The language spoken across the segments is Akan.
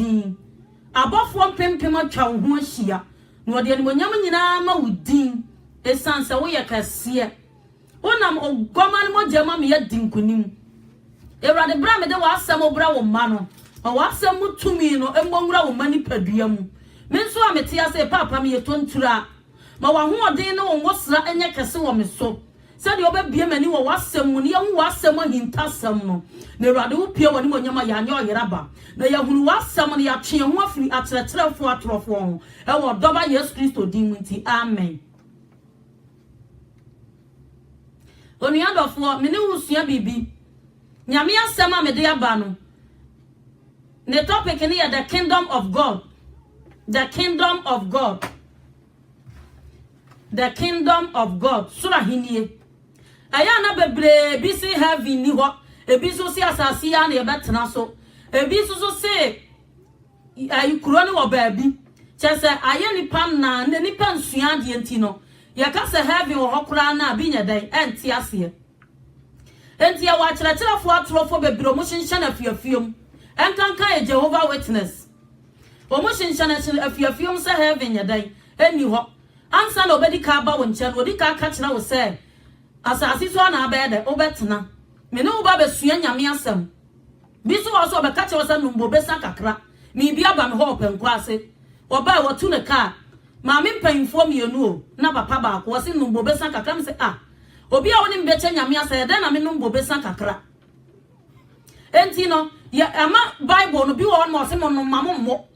wudin abofo pempem atwa wo ho ahia no ode animonyam nyina ma wudin esanse wo ye kase wonam ogoma no mogema me ya dinkunim ewrade bra me de wa asem obra wo ma no wa asem mutumi no embonwura wo mani padua mu me nso amete ya se papa me ye tontura ma wa ho ode no wo sra enye kase wo me so se de obabie mani wo wasem mu ne ye hu wasem ahintasem no na ewrade wo pie woni monyama ya anya oyeraba na ya hunu wasem no ya twe ho afiri atretrefo atrofo ho e wo doba Yesu Kristo din mu nti amen. Oni adofo me ne wusua bibi nyame asema me de aba no the topic in here the kingdom of God, the kingdom of God, the kingdom of God sura hinie aya na bebre bi si heaven ni ho ebi so si asase ya na e betena so ebi so se ayi kuro ni wo ba bi chese aya nipa na nipa nsua de enti no ya ka se heaven wo hokura na bi nya dan enti ase enti ya wa kyerɛkyerɛfo atrofo bebre mo hyenhye na fiafiam enkanka e Jehovah Witness o mo hyenhye na afiafiam se heaven nya dan eni ho ansa na obedi ka ba wo nkyɛ odi ka kyerɛ wo se asase so na abede obetena me ne wo ba besua nyame asem bi so wo so be ka kyerɛ wo se numbo besa kakra mi bi aba me ho openko ase oba wo tu ne ka ma me mpanfo mienu o na papa ba ko se numbo besa kakra me se obi a woni mbeche nyame asa de na me numbo besa kakra enti no ya ama Bible no bi wo no se mo no mammo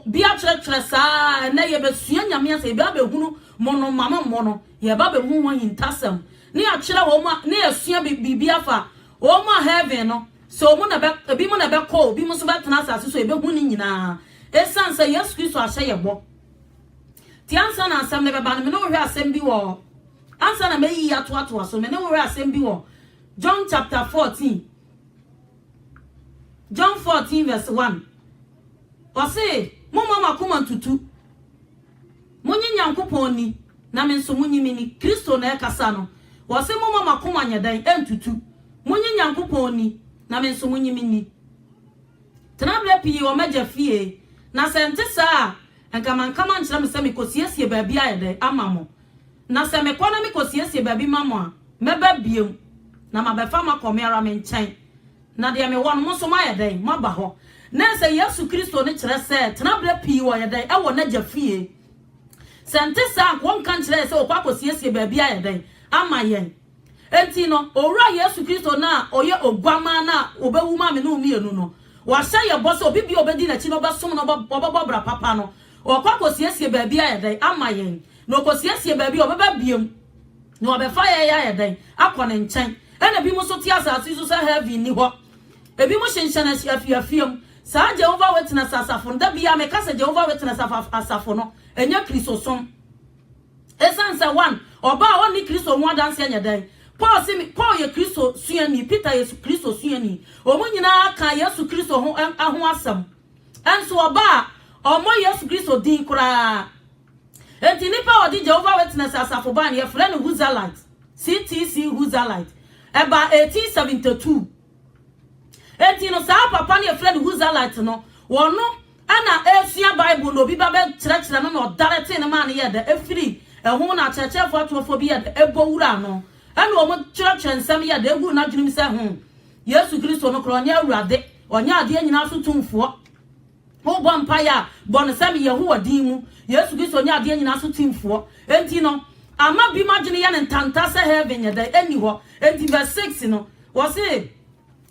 bi a kyerɛkyerɛ saa na ye besua nyame asa bi abehunu mo no mammo no ye ba be hu wan intasem ne a kyerɛ wo ma ne asua bibi afa wo ma heaven no so mo na be bi mo na be call bi mo so betena asase so e behu ni nyina esanse Yesu Kristo ahye ye bo ti ansa na asem ne be ba no me no hwe asem bi wo ansa na me yi ato so me ne hwe asem bi wo John chapter 14 John 14 verse 1 Ose mo mama kuma ntutu munyi nyankopon ni na me nso munyi mini Kristo na ekasa no wose mo mama kuma nyadan entutu munyi nyankopon ni na me nso munyi mini tenabra pii o maja fie na sente saa enka mankama nkyerɛ me sɛ mekosiesie baabi ayede amamo na sɛ mekɔ na mekosiesie baabi mamo a meba biem na mabefa makɔme ara me nkyɛn na de me won mo so mayede maba hɔ na sɛ Yesu Kristo ne kyerɛ sɛ tenabra pii wo yede e wo na jafie sente saa ko nka nkyerɛ sɛ okwa kosiesie baabi ayede ama yen enti no owura Yesu Kristo na oye ogwama na obewu ma me no mienu no wa hye ye boso obi bi obedi na chi no besom no bobobra papa no okwa kosiesie baabi ayede ama yen no kosiesie baabi obeba biem no obefa ye ayede akɔ ne nkyɛn ena bi mo so ti asase so sɛ heaven ni hɔ ebi mo hyenhyana afiafiam sa Jehovah Witness asafo nda bia me kasa Jehovah Witness asafo no enya Kristosom esansa one oba oni Kristo ho adanse anya dan Paul ye Kristo suani Peter ye Kristo suani omo nyina ka Yesu Kristo ho asam enso oba omo Yesu Kristo din kura enti nipa odi Jehovah Witness asafo ban ye friend Huzalite CTC Huzalite eba 1872 enti no sa papa ne friend Huzalite no wono ana esua Bible no bi ba be kyerɛkyerɛ no no darete ne ma ne ye da efiri ehun na kyerɛkyerɛfo atofo bi ye da ebowura no ana o mo kyerɛkyerɛ nsɛm ye da egu na dwenim sɛ Yesu Kristo no kro nya awurade onya ade nyina so tumfo ho bɔ mpaya bɔ no sɛ me Yehowa din mu Yesu Kristo nya ade nyina so tumfo enti no ama bi magene ye ne ntanta sɛ heaven ye da eni hɔ enti verse 6 no wo se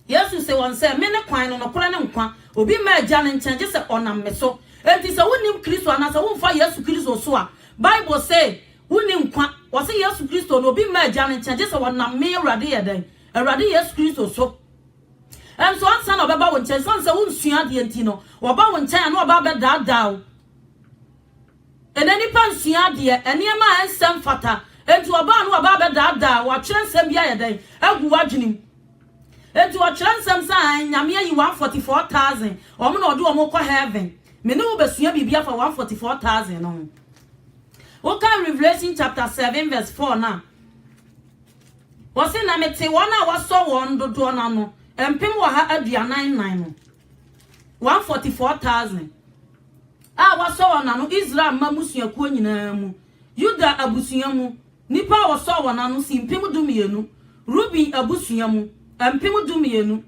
Yesu se won se me ne kwan no kora ne nkwa obi ma agya ne nkyɛn gye se onam me so enti se wonim Kristo ana se wonfa Yesu Kristo so a Bible say wonim nkwa wo se Yesu Kristo no obi ma agya ne nkyɛn gye se onam me Awurade ye den Awurade Yesu Kristo so so ansa na obeba wo nkyɛn so se wonsua de enti no oba wo nkyɛn na oba be daadaaw enani pa nsua de ene ma ensem fata enti oba no oba be daadaaw wa kyerɛ nsɛm bia ye den agu wadwenim enti wa kyerɛ nsɛm sa nyame ayi 144,000 omo na ɔde omo kɔ heaven me ne wo besua bibia fa 144,000 no wo kan Revelation chapter 7 verse 4 na wo se na mete wona wasɔ won dodo na no empem wo ha aduanan nan no 144,000 waso wana no Israel mamusua kuo nyina mu Yuda abusua mu nipa waso wana no si mpem dumienu Ruben abusua mu mpem dumienu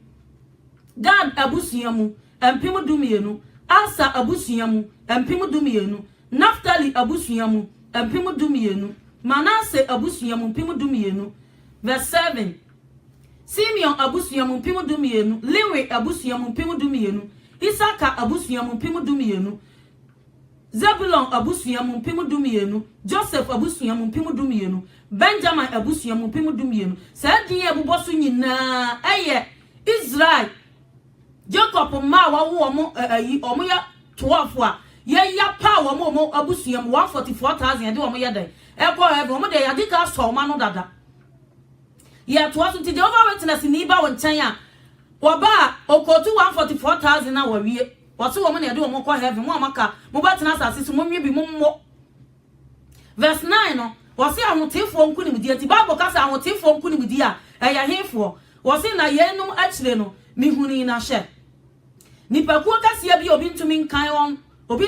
Gad abusua mu mpem dumienu Asa abusua mu mpem dumienu Naphtali abusua mu mpem dumienu Manasseh abusua mu mpem dumienu verse 7 Simeon abusua mu mpem dumienu Lewi abusua mu mpem dumienu Isaka abusua mu mpem dumienu Zebulon abusua mu mpem dumienu Joseph abusua mu mpem dumienu Benjamin abusua mu mpem dumienu Sadi ebuboso nyina eye Israel Jacob ma wo mo omo ya 12 a ye ya pa wo mo abusua mu 144,000 de wo mo ye den eko ebe wo mo de ya dika so ma no dada ye to aso ti de over witness ni ba wo nchen a wo ba okotu 144,000 na wo wie wo so wo mo na de wo mo ko heaven mo amaka mo ba tena asase so mo nwe bi mo mo verse 9 no wo se ahotifo nkunim di ati bible ka sa ahotifo nkunim di a eya hefo wo se na yenum akire no mihuni na hye nipakuo kasia bi obi ntumi nkan won obi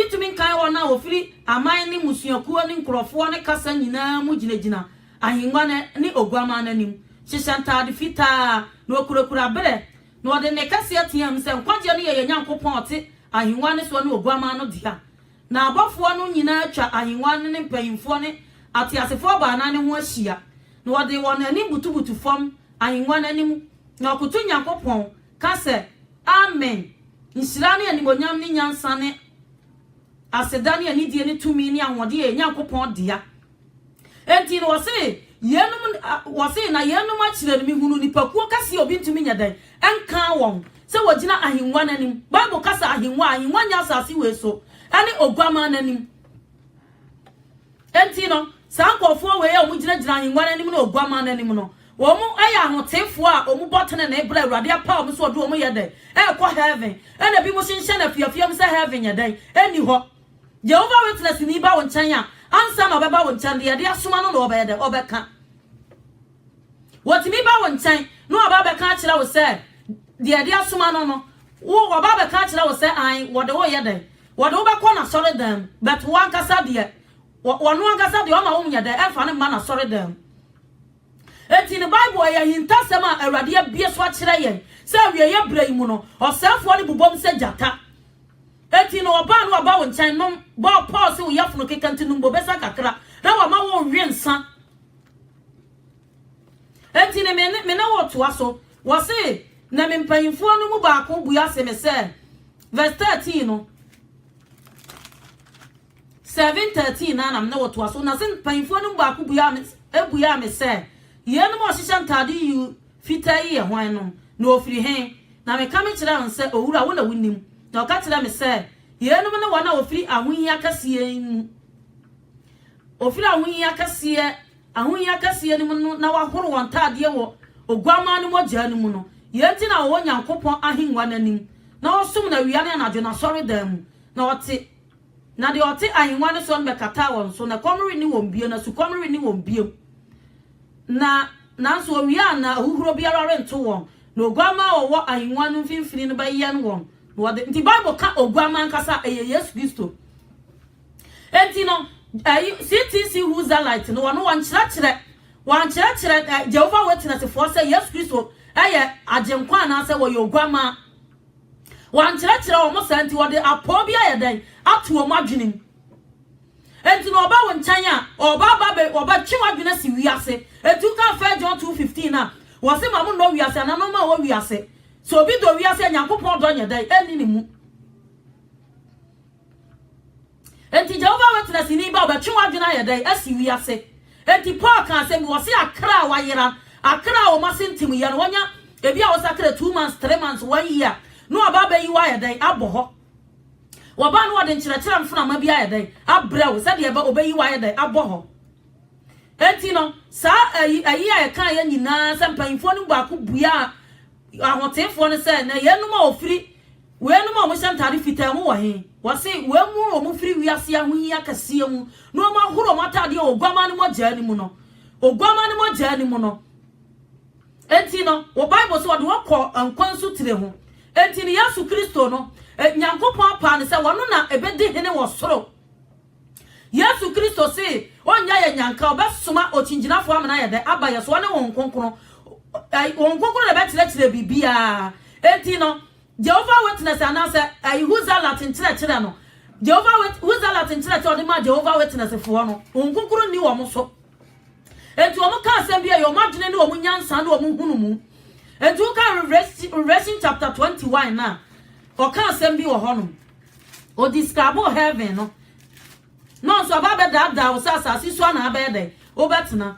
ntumi nkan won na ofiri aman ni musuakuo ni nkrofo ne kasa nyina mu ginagina ahengwa ne oguama nanim hyehyantade fita na okurakura bere na ode ne kasia tiam se nkwaje no ye nyankopon ote ahengwa ne so ne oguama no dia na abofo no nyina atwa ahengwa ne mpanyimfo ne atiasefo ba na ne ho ahia na ode won ani butubutu fam ahengwa nanim na okutu nyankopon ka se amen nsira ne animonyam ne nyansa ne asedane ani die ne tumi ne ahode ye nyankopon dia enti no wose na yenum akire ne mihunu nipakuo kase obi ntumi nyadan enka won se wagina ahengwa nanim bible kasa ahengwa nya asase we so ane oguama nanim enti no sankofo we ya omugina ahengwa nanim na oguama nanim no wo mu aya ahotefo a omu botene na ebra awrade apa omu so do omu yedan ko heaven ena bi mo hyenhye na fiafiam se heaven yedan eni ho Jehovah witness ni ba won chan ya ansa na obeba won chan de asoma no na obeyede obeka wotimi ba won chan no oba beka kira wo se de asoma no wo oba beka kira wo se an wo de wo yede wo de wo beko na sori dem but wo ankasa de wo no ankasa de o ma wo nyede enfa ne ma na sori dem enti ne bible ya hintasema awrade abie so akira yen se awie ye brai mu no osefo ne bubom se jata enti no oba no aba won chan no ba Paul se wo yafuno kekanti no mbobesa kakra na wa ma wo nwensa enti ne me na wo to aso wo se na me mpanyimfo no mu ba ko buya se me se verse 13 no 7:13 na me na wo to aso na se mpanyimfo no ba ko buya me se yenu mo hyehyantade yu fitai ye hwan no na ofiri hen na me ka me kira nse owura wo na wonim na oka kira me se yenu me na wana ofiri ahohia kase mu ofiri ahohia kase ni mu na wahoro wantade wo oguama no mogya ni mu no yenti na wo nyankopon ahengwa nanim na osum na wiane na dwena sori dam na ote na de ote ahengwa ne so mbekata won so na komri ni won bie na su komri ni won bie na nanso owia na huhuro biara rento won na oguama wo ahengwa no mfimfini no ba yen won no the bible ka oguama nkasa Yesu Kristo enti no CTC Huzalite no wano wan chira Jehovah Witness for say Yesu Kristo agenkwa na say wo oguama wan chira wo mo santi wo de apobia yedan atu wo madwenim enti no oba won chan a oba twa dwena si wiase etu ka fa John 2:15 na wo se mamu no wiase na no ma wo wiase so obi do wiase nyankopon do nyedan eni ni mu enti Jehovah Witness ni ba oba twa dwena yedan asi wiase enti Paul kan se mi wo se akra wa yera akra o masentim ye no wonya ebi a wo sakra 2 months 3 months 1 year no oba ba yi wa yedan aboho Waba no wade nkyerɛkyerɛ mfuna ma bia yɛdan abrɛw sɛ de eba obayi wa yɛdan abɔho enti no saa ayi a yɛka yɛ nyinaa sɛ mpanyimfo no baako bua ahotefo no sɛ na yɛnum a ofiri wɛnum a mo hyɛntare fitaa mu wɔ he wɔse wɛmu ɔmo firi wiase ahohia kɛseɛ mu no ɔmo ahoro ɔmo atade oguama no mogya ni mu no enti no wo Bible so de wo nkwansu tire ho enti ni Yesu Kristo no Nyankopon apa ne se wono na ebedi hene wo soro Yesu Kristo se onya ye nyanka obesoma ochinginafo amana ye de abaye so ne won konkono le betre bibia enti no Jehovah Witness anase who's a Latin church no Jehovah who's a Latin church or the ma Jehovah Witness for no konkono ni wo mo so enti wo mo ka asem bia yo madwene ne wo mo nyansa ne wo mo hunu mu enti wo ka Revelation chapter 21 na o ka asem bi wo hono o describe heaven no so aba da o sasa so na aba de o betena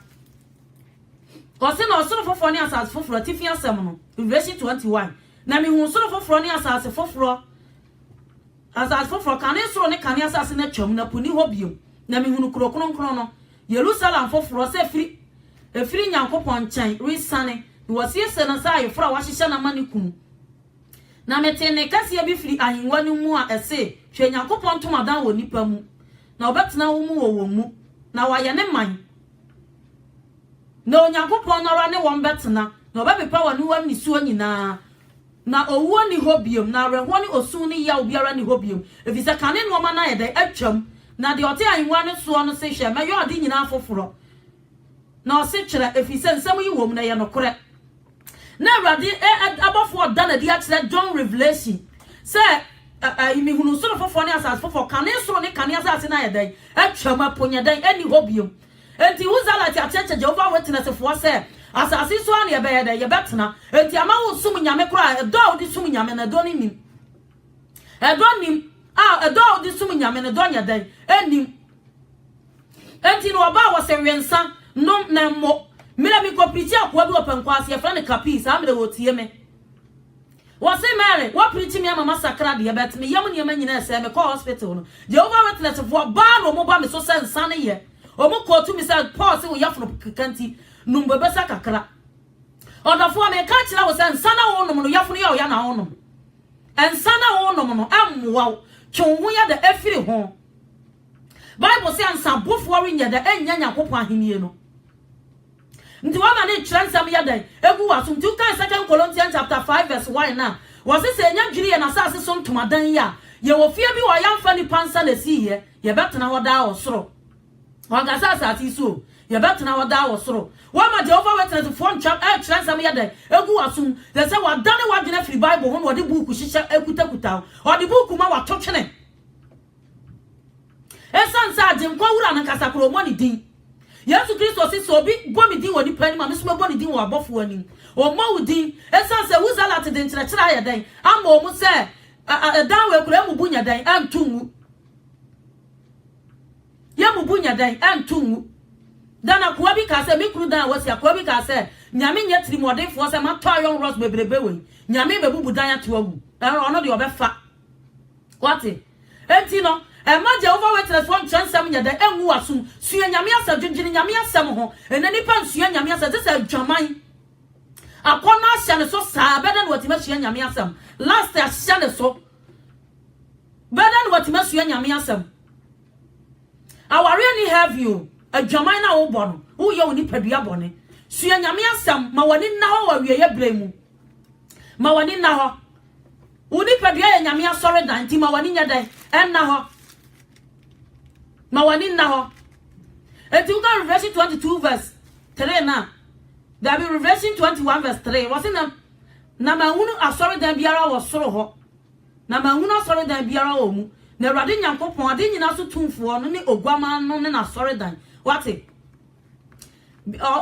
o se no so foforo ni asase foforo tifia asem no Revelation 21 na mi hu so foforo ni asase foforo kan so ne kan asase na twam na puni ho biom na mi hu kronkron no Jerusalem foforo se efiri Nyankopon chan risane wo se se na sa yefra wa hihye na manikum na metene kase bi firi ahinwa ni mu a ese hwe Nyankopon tomadan wo nipa mu na obetena wo mu wo mu na wa ye ne man na Nyankopon no ra ne wo betena na obepepa wo ni wani suo nyina na owo ni hobiom na reho ni osu ni ya obiara ni hobiom efise kane no ma na ye de atwam na de ote ahinwa ne so no se hwe mayo ade nyina foforo na o se kire efise nsem yi wo mu na ye no kore na awrade abofo da na dia kire John Revelation se imi hunu so foforo ni asas foforo kane so ni kane asas na ye de atwam aponya den ani hobiom enti uzala ti acheche Jehovah Witness fo se asasi so an ye be ye de ye betena enti ama wo sum nyame kura edo di sum nyame na do ni nim edo di sum nyame na do nya den enim enti no oba wo se wensa no na mo mira mi ko preach akwa bi openkwase ye fra ne kapi sa amre wo tie me wo se Mary wo preach me mama sakra de ye bet me yam ne manyina se me call hospital no Jehovah Witness fo ba no mo ba me so sensa ne ye o mo ko tu mi say Paul se wo yafno kanti numbe besa kakra odafo me ka kira wo sensa na wo no no yafno ya o ya na wo no ensa na wo no no amwa twonhu ya de afiri ho Bible say ansa bofo ri nya de enya Nyankopon ahenie no nti wa ma ne transam ya de egu wasum tu kan 2 Corinthians chapter 5 verse 1 na wo se se nya dwiri ye na sa se so ntomadan ya ye wo fie bi wa yamfa ni pansa na si ye ye betena woda wo soro wa ga sa sa ti so ye betena woda wo soro wa ma Jehovah Witness phone chapter transam ya de egu wasum de se wa dane wa dwena free Bible ho no de book hihye ekutakuta o de book ma wa totwene esansa agem kwa wura na kasakro mo ni din Yesu Kristo si so bi bomi din woni pani ma meso bo ni din wo abofo ani o mo wudin esansa wuzala te den kire ya dan ama o mu se dan we kura mu bunya dan antungu ya mu bunya dan antungu dana kwa bi ka se mi kru dan wasi akwa bi ka se nyame nya tiri modern fo se ma to ayon ros bebrebe we nyame bebubu dan ato agu ono de obefa kwate enti no Ema Jehovah Witness one transam nya de enwu asum sua nyame asa dwendwene nyame asam ho enani pa sua nyame asa de se dwaman akona ahya ne so saa beda no watima sua nyame asam last ahya ne so beda no watima sua nyame asam aware ni have you adwaman na wo bo no wo ye oni padua bone sua nyame asam ma wani na ho wa wiye bremu ma wani na ho oni padua ye nyame asore dan ti ma wani nya dan en na ho ma wani na ho eti uka Revelation 22 verse 3 na there be Revelation 21 verse 3 wase na ma hunu asore dan biara wo soro ho na ma hunu asore dan biara wo mu na Awurade Nyankopon ade nyina so tumfo no ne oguama no ne na asore dan wate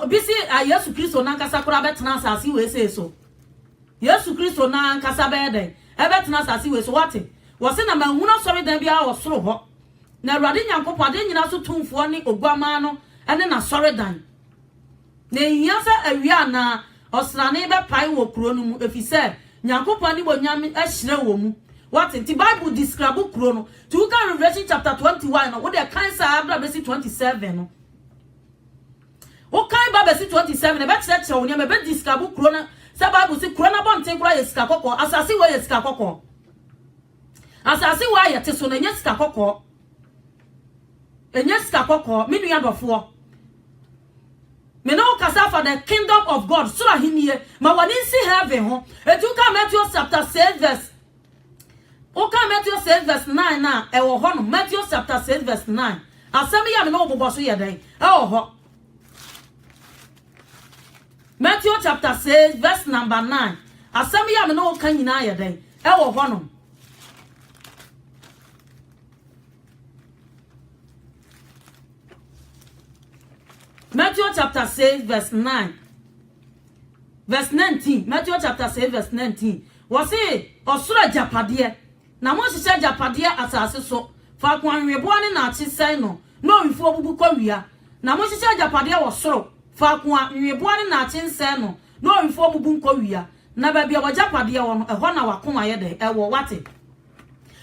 bisi Yesu Kristo na nkasa kora betena asase we se so Yesu Kristo na nkasa be den e betena asase we so wate wase na ma hunu asore dan biara wo soro ho na Awurade Nyankopon ade nyina so tumfo ne oguama no ene na sore dan na ehia sa awia na osrane be pai wo kuro no mu efise Nyankopon ni bonyam ahyire wo mu what the Bible describe kuro no to ka Revelation chapter 21 no wo de kan sa abra be 27 no wo kan ba be 27 e be kire wo ne be describe kuro na sa Bible si kuro na bonten kuro yesika kokko asase wo yesika kokko asase wo ayete so na yesika kokko. 'Enya sika kokko me nua dofo me no kasa for the kingdom of God so ahiniye ma wani si heaven ho etu ka Matthew chapter 6 verse Oka Matthew 6 verse 9 na e wo ho no Matthew chapter 6 verse 9 asem ya me no bobo so ye dan e wo ho Matthew chapter 6 verse number 9 asem ya me no kan nyina ye dan e wo ho no Matthew chapter 6 verse 9 verse 19 Matthew chapter 6 verse 19 was say osura japade na mo hihye japade asase so fa kwanwebo ne na akyesai no no wifo obubu kwawia na mo hihye japade wosoro fa kwanwebo ne na akyensai no no wifo obubu kwawia na ba bia japade wo no eho na wakoma ye de ewo wate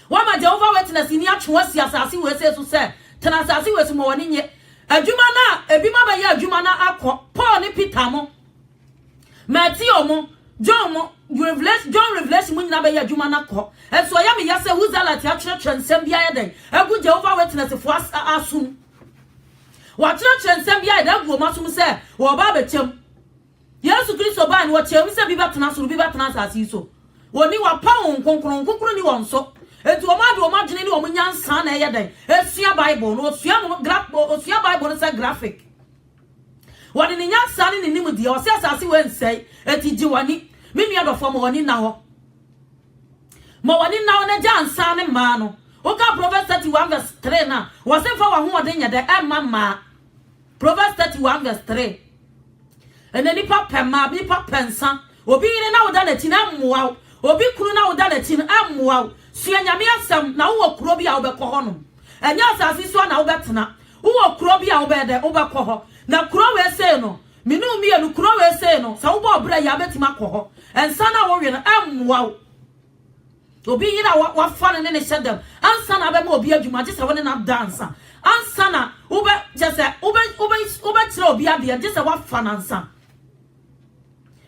wa ma Jehovah Witness ni atwe asi asase we se so se tena asase we so mo woni nye adwuma na ebi ma ba ye adwuma na akọ Paul ni Peter mo Matthew mo John mo John Revelation mo nyina ba ye adwuma na akọ enso ya me ya se who's that ya church nsem bia ye den egu Jehovah Witness for asum wa church nsem bia ye den egu masum se wo ba ba chem Yesu Kristo ba ni wo chem se bi batena so bi batena asase so woni wa pa won konkron ni won so etu omadwene ni omunyansa na eye den esua Bible no osua mo osua Bible no say graphic wani ni nyansa ni nim die o se asase we nsei eti jiwani mimi adofo mo wani na ho mo wani na ho na jansa ne ma no oka Proverbs 31 verse 3 na wo se fa wa ho ode nya de emma Proverbs 31 verse 3 eneni papa ma bi papa nsa obi ire na oda na ti na mmoa obi kunu na oda na ti na ammoa Suya nyame asem na wo kuro bia wo bekọ ho no enya asase so na wo betena wo kuro bia wo bede wo bekọ ho na kuro we se no minu mi enu kuro we se no sa wo bo bra ya betima kọ ho ensa na wo we no ammoa obi yira wa fa ne ne hyedam ansa na be ma obi adwuma je se wo ne na dance ansa na wo be je se wo be tira obi ade je se wa fa na ansa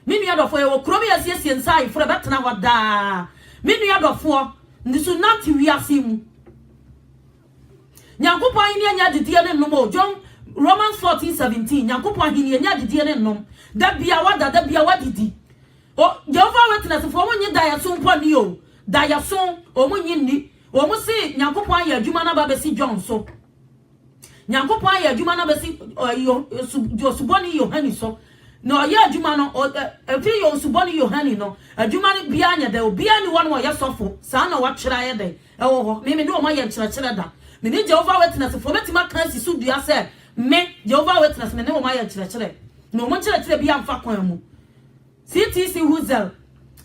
minu ya dofo ye wo kuro bia siesie nsa ifure betena wada minu ya dofo ndisu nanti wiase mu nyankopon ani anya didie ne nom John Romans 14:17 nyankopon ani anya didie ne nom da bia wadidi o Jehovah Witness for mo nyi da ya so mpo ni o da ya so o mo nyi ni o mo si nyankopon ya adwuma na ba be si John so nyankopon ya adwuma na be si yo suboni Yohani so no ya adwuma no efi yo suboni Yohani no adwuma ni bia anya da obi ani won wo ya sofo sa na wa kyera ye de ewo ho me ni o ma ye kyera da me ni Jehovah Witness for betima kan si su dua se me Jehovah Witness me ni o ma ye kyera no mo kyera bia mfa kwan mu CTC Huzel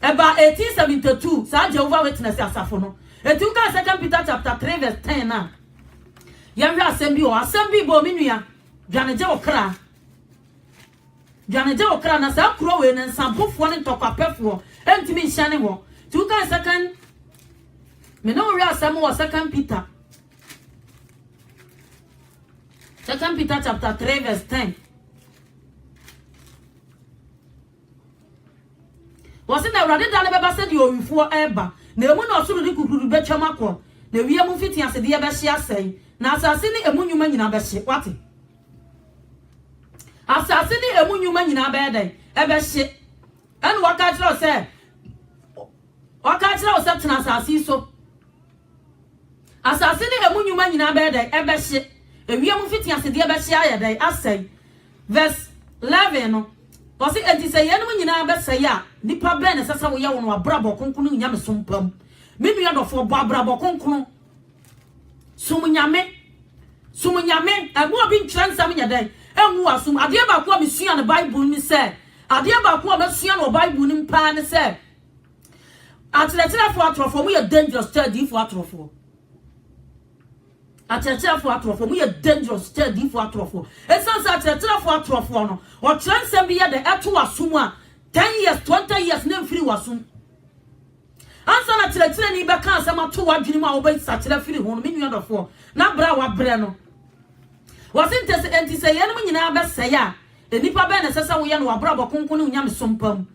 eba 1872 sa Jehovah Witness asafo no etu ka 2 Peter chapter 3 verse 10 na ya wi asem bi bo minua dwane je okra Jane je okra na sa kuro we ne nsampofo ne ntokapefo entimi nhyane ho tu kan second me no wi asem wo 2 Peter chapter 3 verse 10 wose na urade da ne beba se di owifo eba na emu na osuru di kukuru betwam akọ na wi emu fiti ase de ye be hye asai na asase ni emu nyuma nyina be hye wate asase ni emu nyuma nyina be den ebe hye enu waka kira o se tena asase so asase ni emu nyuma nyina be den ebe hye ewi emu fiti ase de ye be hye ayeden asai verse 11 no Kosi enti se yenum nyina be se ya nipa be ne sesa wo ye wo no abrabo konkunu nyame sompam minu ya dofo bo abrabo konkunu sumunyame agu obi ntwansam nyeden enwu asum ade ba ko mesua ne bible ni se ade ba ko mesua no bible ni mpa ne se atletere fo atrofo mu ye dangerous study fo atrofo atletere fo atrofo mu ye dangerous study fo atrofo esansa atletere fo atrofo no o transem bi ye de eto asum a 10 years 20 years na mfiri wasum ansa na atletere ni be kan asem ato wadwini mu a wo be sakyere firi ho no menu adofo na bra wa bre no wasinte se enti se yenum nyina be se ya enipa be ne sesa wo ye no wabra bokonkon nyame sompam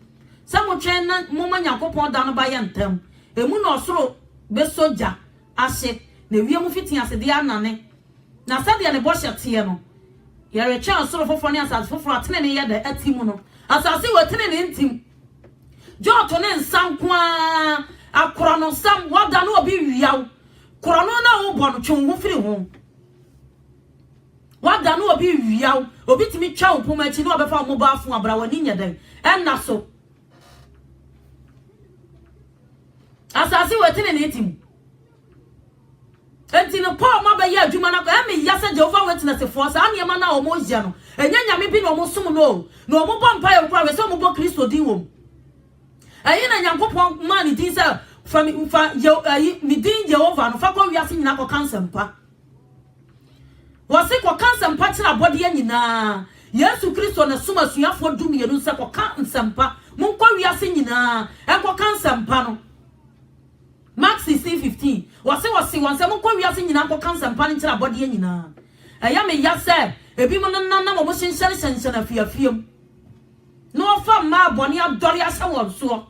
se mo twen na mo manyakopon da no ba ye ntam emu na osoro be soja ahye na wie mu fiti ase de anane na sade ne bo hyete no yare chan soro foforo ne asase foforo atene ne ye de atimu no asase wo tene ne ntim joto ne nsankwa akora no sam wada no obi wiaw kora no na wo bo no twonwo firi ho wada no obi wiaw obi timi twa opoma chi no obefa mo ba afu abra wani nya den enna so asase wo tene ne ntim enti no Paul ma be ya adwuma na emi yasa Jehovah Witness force ane ma na o mo hia no enya nyame bi no mo som no na o mo bo mpa ye kwa we so mo bo Kristo din wom ayi na Nyankopon ma ni din sa fa mi din Jehovah no fa kwa wiase nyina ko cancer mpa wase ko cancer mpa tira body nyina Yesu Kristo na suma suafo dum ye no sa ko cancer mpa mon kwa wiase nyina e ko cancer mpa no Mark 16:15 wase wanse mo kwa wiase nyina ko cancer mpa ni tira body nyina eya me ya se ebi mo na mo shenshare afiafiam no fa ma boni adori asa wo so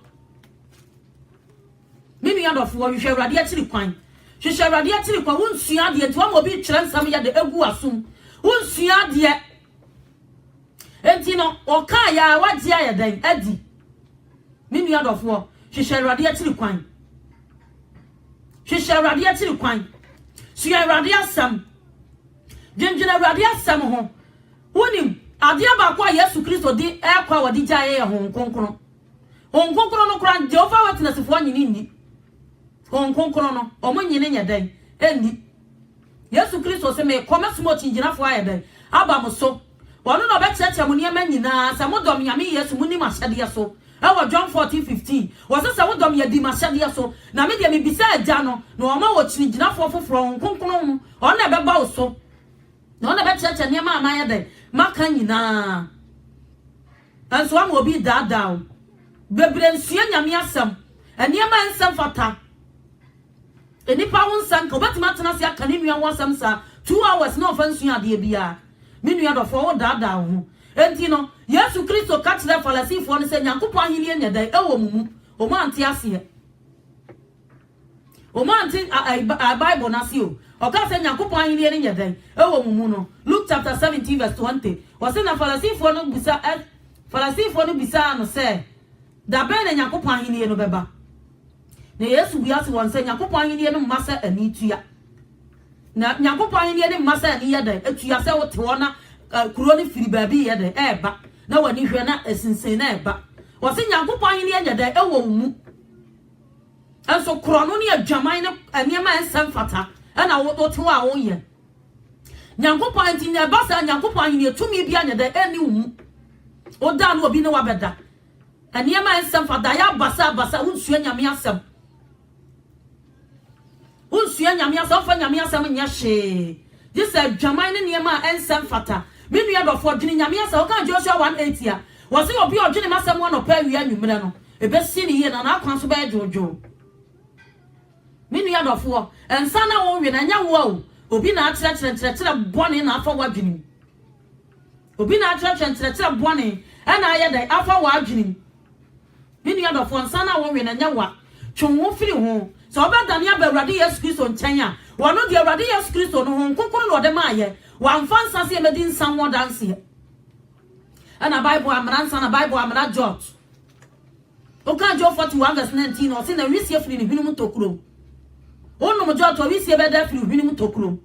mimi adofo wo hwe awrade atiri kwan hwe awrade atiri kwan wonsua de enti wo bi kyerɛ nsam ya de egu asum wonsua de enti no o ka ya wagye ya dan adi mimi adofo wo hwe awrade atiri kwan hwe awrade atiri kwan sua awrade asam genjina awrade asam ho wonim ade ba kwa Yesu Kristo di ekwa wadi jaye ya honkonkron no kran Jehovah Witness fo nyini ni honkonkron no omo nyine nya dan eni Yesu Kristo se me koma sumo chinjina fo ayedan aba mo so wono no be cheche mo niam nyina sa modom nyame Yesu muni masade so awa John 14:15 wose sa modom ya di masade so na me de me bisa agya no na omo wo chinjina fo foforo honkonkron no ona be ba wo so na ona be cheche niam amaya dan maka nyina anso am obi dada bebre nsua nyame asem eniema ensem fata enipa won san ko betima tena se aka ne nua wasem sa 2 hours na ofansua ade bia me nua do fo dada ho enti no Yesu Kristo ka kire falasifo no se Nyankopon ahini enya dai ewo mumu o ma ante ase o ma ante Bible na se o ka se Nyankopon ahini enya dai ewo mumu no Luke chapter 17:20 wase na falasifo no bisa no se da ben na Nyankopon ahini no beba na Yesu biase won se Nyankopon ahini no mmasa ani tua na Nyankopon ahini no mmasa ani yeda atua se wote wona kuro ni firi baabi yeda eba na wani hwe na asinsen na eba wase Nyankopon ahini enya da ewo mu enso kuro no ne adwaman no aniema ensem fata na wote wa wo ye Nyankopon anti na basa Nyankopon ahini etumi bia nya da eni mu oda no obi ne wabeda aniema ensem fata ya basa unsua nyame asem fa nyame asem nya hye this adwaman ne niema ensem fata me nua dofo dwene nyame asem o kan Joshua 1:8 a wo se obi odwene masem wo no pa wi anwumre no ebesi ne ye na akwan so ba jojo me nua dofo ensa na wo we na nya wo o obi na akyerɛ bone na afa wadwene obi na akyerɛ bone na aye dai afa wadwene me nua dofo ensa na wo we na nya wa twonwo firi ho so obadane aba Awurade Yesu Kristo nkyɛn a wono de Awurade Yesu Kristo no ho nkonkoro no de maaye wamfa nsa se emedi nsa ho danse ana Bible amransa na Bible amra George oka Job 41:19 no se na wisie firi ne hwinum tokuro onum George wisie beda firi hwinum tokuro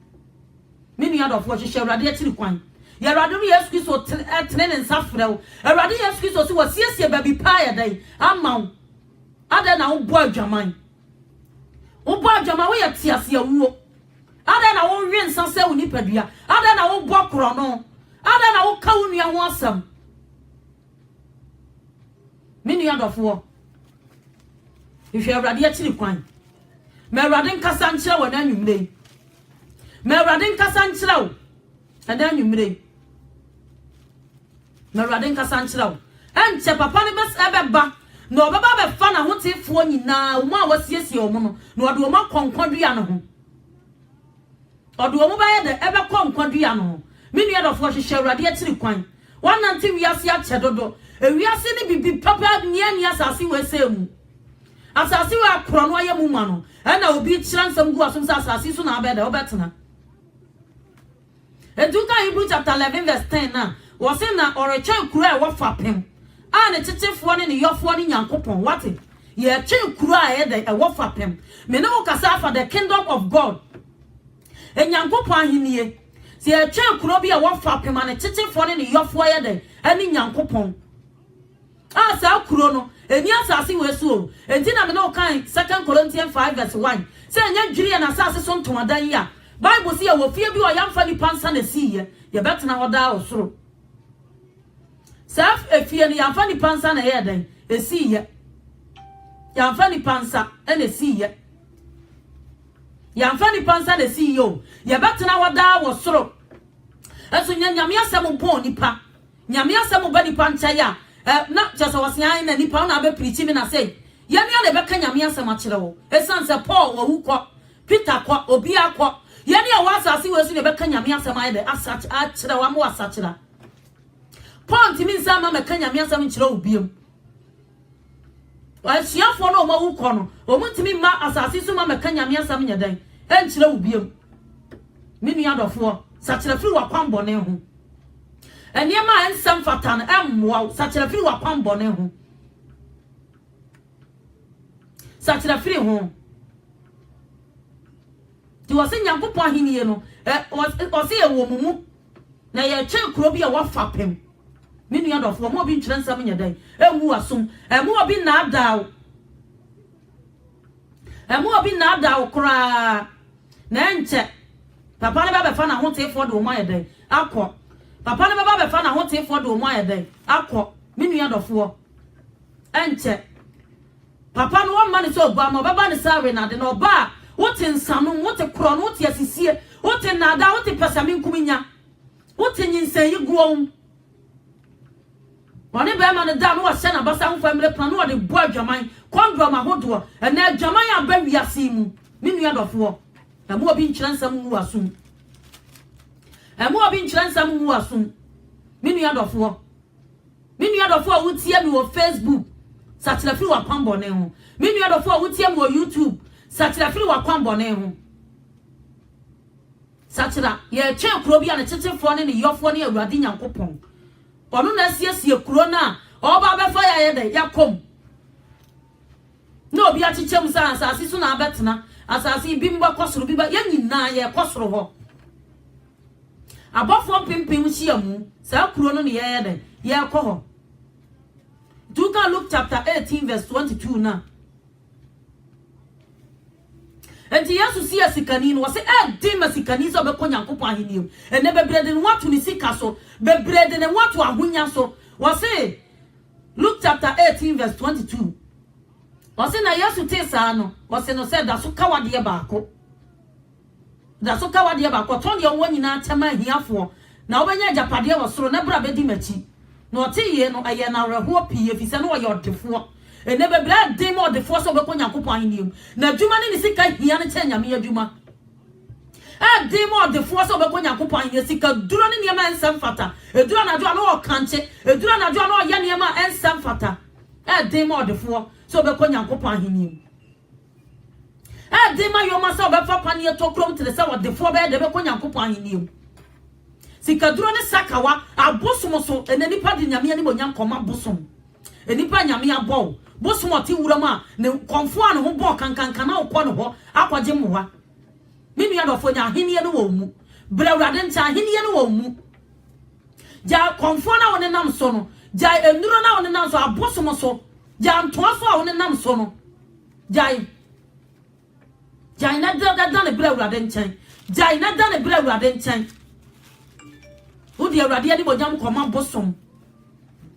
me nua dofo hyehyɛ Awurade akiri kwan ya Awurade Yesu Kristo tene ne nsa frɛw Awurade Yesu Kristo se wasiesie babi pa ya dai amaw ada na wo bo adwaman wo ya tiase awuo ada na wo nwe nsa se wo nipadua ada na wo bo kro no ada na wo ka wo nua ho asam me nua dofo ihwe Awurade akiri kwan me Awurade nkasa nkyerɛ wo na nwumre me Awurade nkasa nkyerɛ wo na nwumre me Awurade nkasa nkyerɛ wo enche papa ne bes ebeba no baba be fa na hotifo nyina wo ma wasiesie wo no no ode wo ma konkwadua no ho ode wo ba ye de ebe konkwadua no ho me nua dofo hyehyɛ Awurade akiri kwan wanante wiase akyɛ dodo ewiase ne bibi papa nia asase wese mu asase wa kro no aye mu ma no na obi kyerɛ nsɛm gu asom sɛ asase so na abɛda obɛtena Eduka Hebrew chapter 11 verse 10 na. Was say na oreche kura wa fapem. A ne tetefo ne ne yofo ne Nyankopon wate. Ye che kura e de wa fapem. Me no kasa for the kingdom of God. E Nyankopon ahenie. Se ye che kura bi a wa fapem ne tetefo ne ne yofo ye de ani Nyankopon. Ah sa kuro no eni asase wesu enti na me no kan 2 Corinthians 5 verse 1 say nya dwiri na asase so ntomadan ya Bible say wo fie bi o yamfa ni pansa na siye ye betena hoda osoro saf efie ni yamfa ni pansa na ye den esiye yamfa ni pansa na siye yamfa ni pansa na siye o ye betena hoda osoro eso nya nyame asem bon nipa nyame asem ba nipa ncha ya na just was yan na nipa na be preach me na say ya ne be ka nyame asem a kire wo esan se Paul wo hukọ Peter kwa obi akọ ya ne wa asase we su ne be ka nyame asem a de asach a kire wa mo asachira Paul timi nsa ma me ka nyame asem kire obiem wa siafo no mo hukọ no o mo timi ma asase su ma me ka nyame asem nya den en kire obiem me nua dofo sachira firi wa kwambo ne ho Eniema ensam fatan emwa sachira firi wa kwambone ho sachira firi ho ti wose Nyankopon ahiniye no wose ye wo mumu na ye twe kuro bi a wafapem me nua dofo mo bi ntwere nsam nyadan ewu asom emu obi na adaw kura na enche papa ne ba be fa na ho tefo de o ma yedan akọ Papa na baba be fa na ho tefo do mo ayede akọ me nua dofo enche papa no won ma ne so gba mo baba ne sawe na de no ba wote nsanu wote kro no wote asisie wote nada wote pasame nkuminya wote nyinsen yiguom woni be ma ne da no wa hye na basa ho family plan no de bo adwaman kondro ma hodo na adwaman ya ba wiase mu me nua dofo na mo obi nkyira nsam mu asum Emu obi nkyransam mu asum me nua dofo wutie mi wo Facebook sachira firi wa kwambone ho me nua dofo wutie mi wo YouTube sachira firi wa kwambone ho sachira ye twe kuro bia ne tetefo ne yofo ne Awurade Nyankopon ono na siesie kuro na oba befa ya ye de yakom no obi achichem sa asase so na abetena asase bi mba kosoro bi ba ya nyina ye kosoro ho abofo pimpim hyiamu sa kuro no ne ye de ye kọ ho do can Luke chapter 18 verse 22 na enti Yesu si asikani no wose di masikani so be ko Nyankopon ahenium ene bebrede no watu ni sika so bebrede ne watu ahonya so wose Luke chapter 18 verse 22 wose na Yesu tesa no wose no se da so kawade baako da so kawade ba ko ton de won nyina chama hiafo na obenya japade wo soro na bra bedi machi na otiye no aye na reho pie fise no yo defo ene bebra demo defo so be ko Nyankopon ahinium na djuma ni sika hia ne che nyame adwuma demo defo so be ko Nyankopon ahinium sika duro ni niam ensam fata eduro na duro na o kanche eduro na duro na o ya niam ensam fata demo defo so be ko Nyankopon ahinium dema yo masa obefa panie tokrom tele sa wodefo be de be ko Nyankopon ahinium sikaduro ne sakawa abosom so enani pa de nyame ani monyam koma bosom enipa nyame abo bosom oti wuram a ne konfo an ho bo kankankan na okọ ne ho akwaje mwa minu ya dofo nya ahiniye no wo mu brawrade ncha ahiniye no wo mu ja konfo na woni nam so no ja enduro na woni nam so abosom so ja ntoa so a woni nam so no jai na da ne brawrade nchan jai na da ne brawrade nchan udi awrade ani monyam koma bosom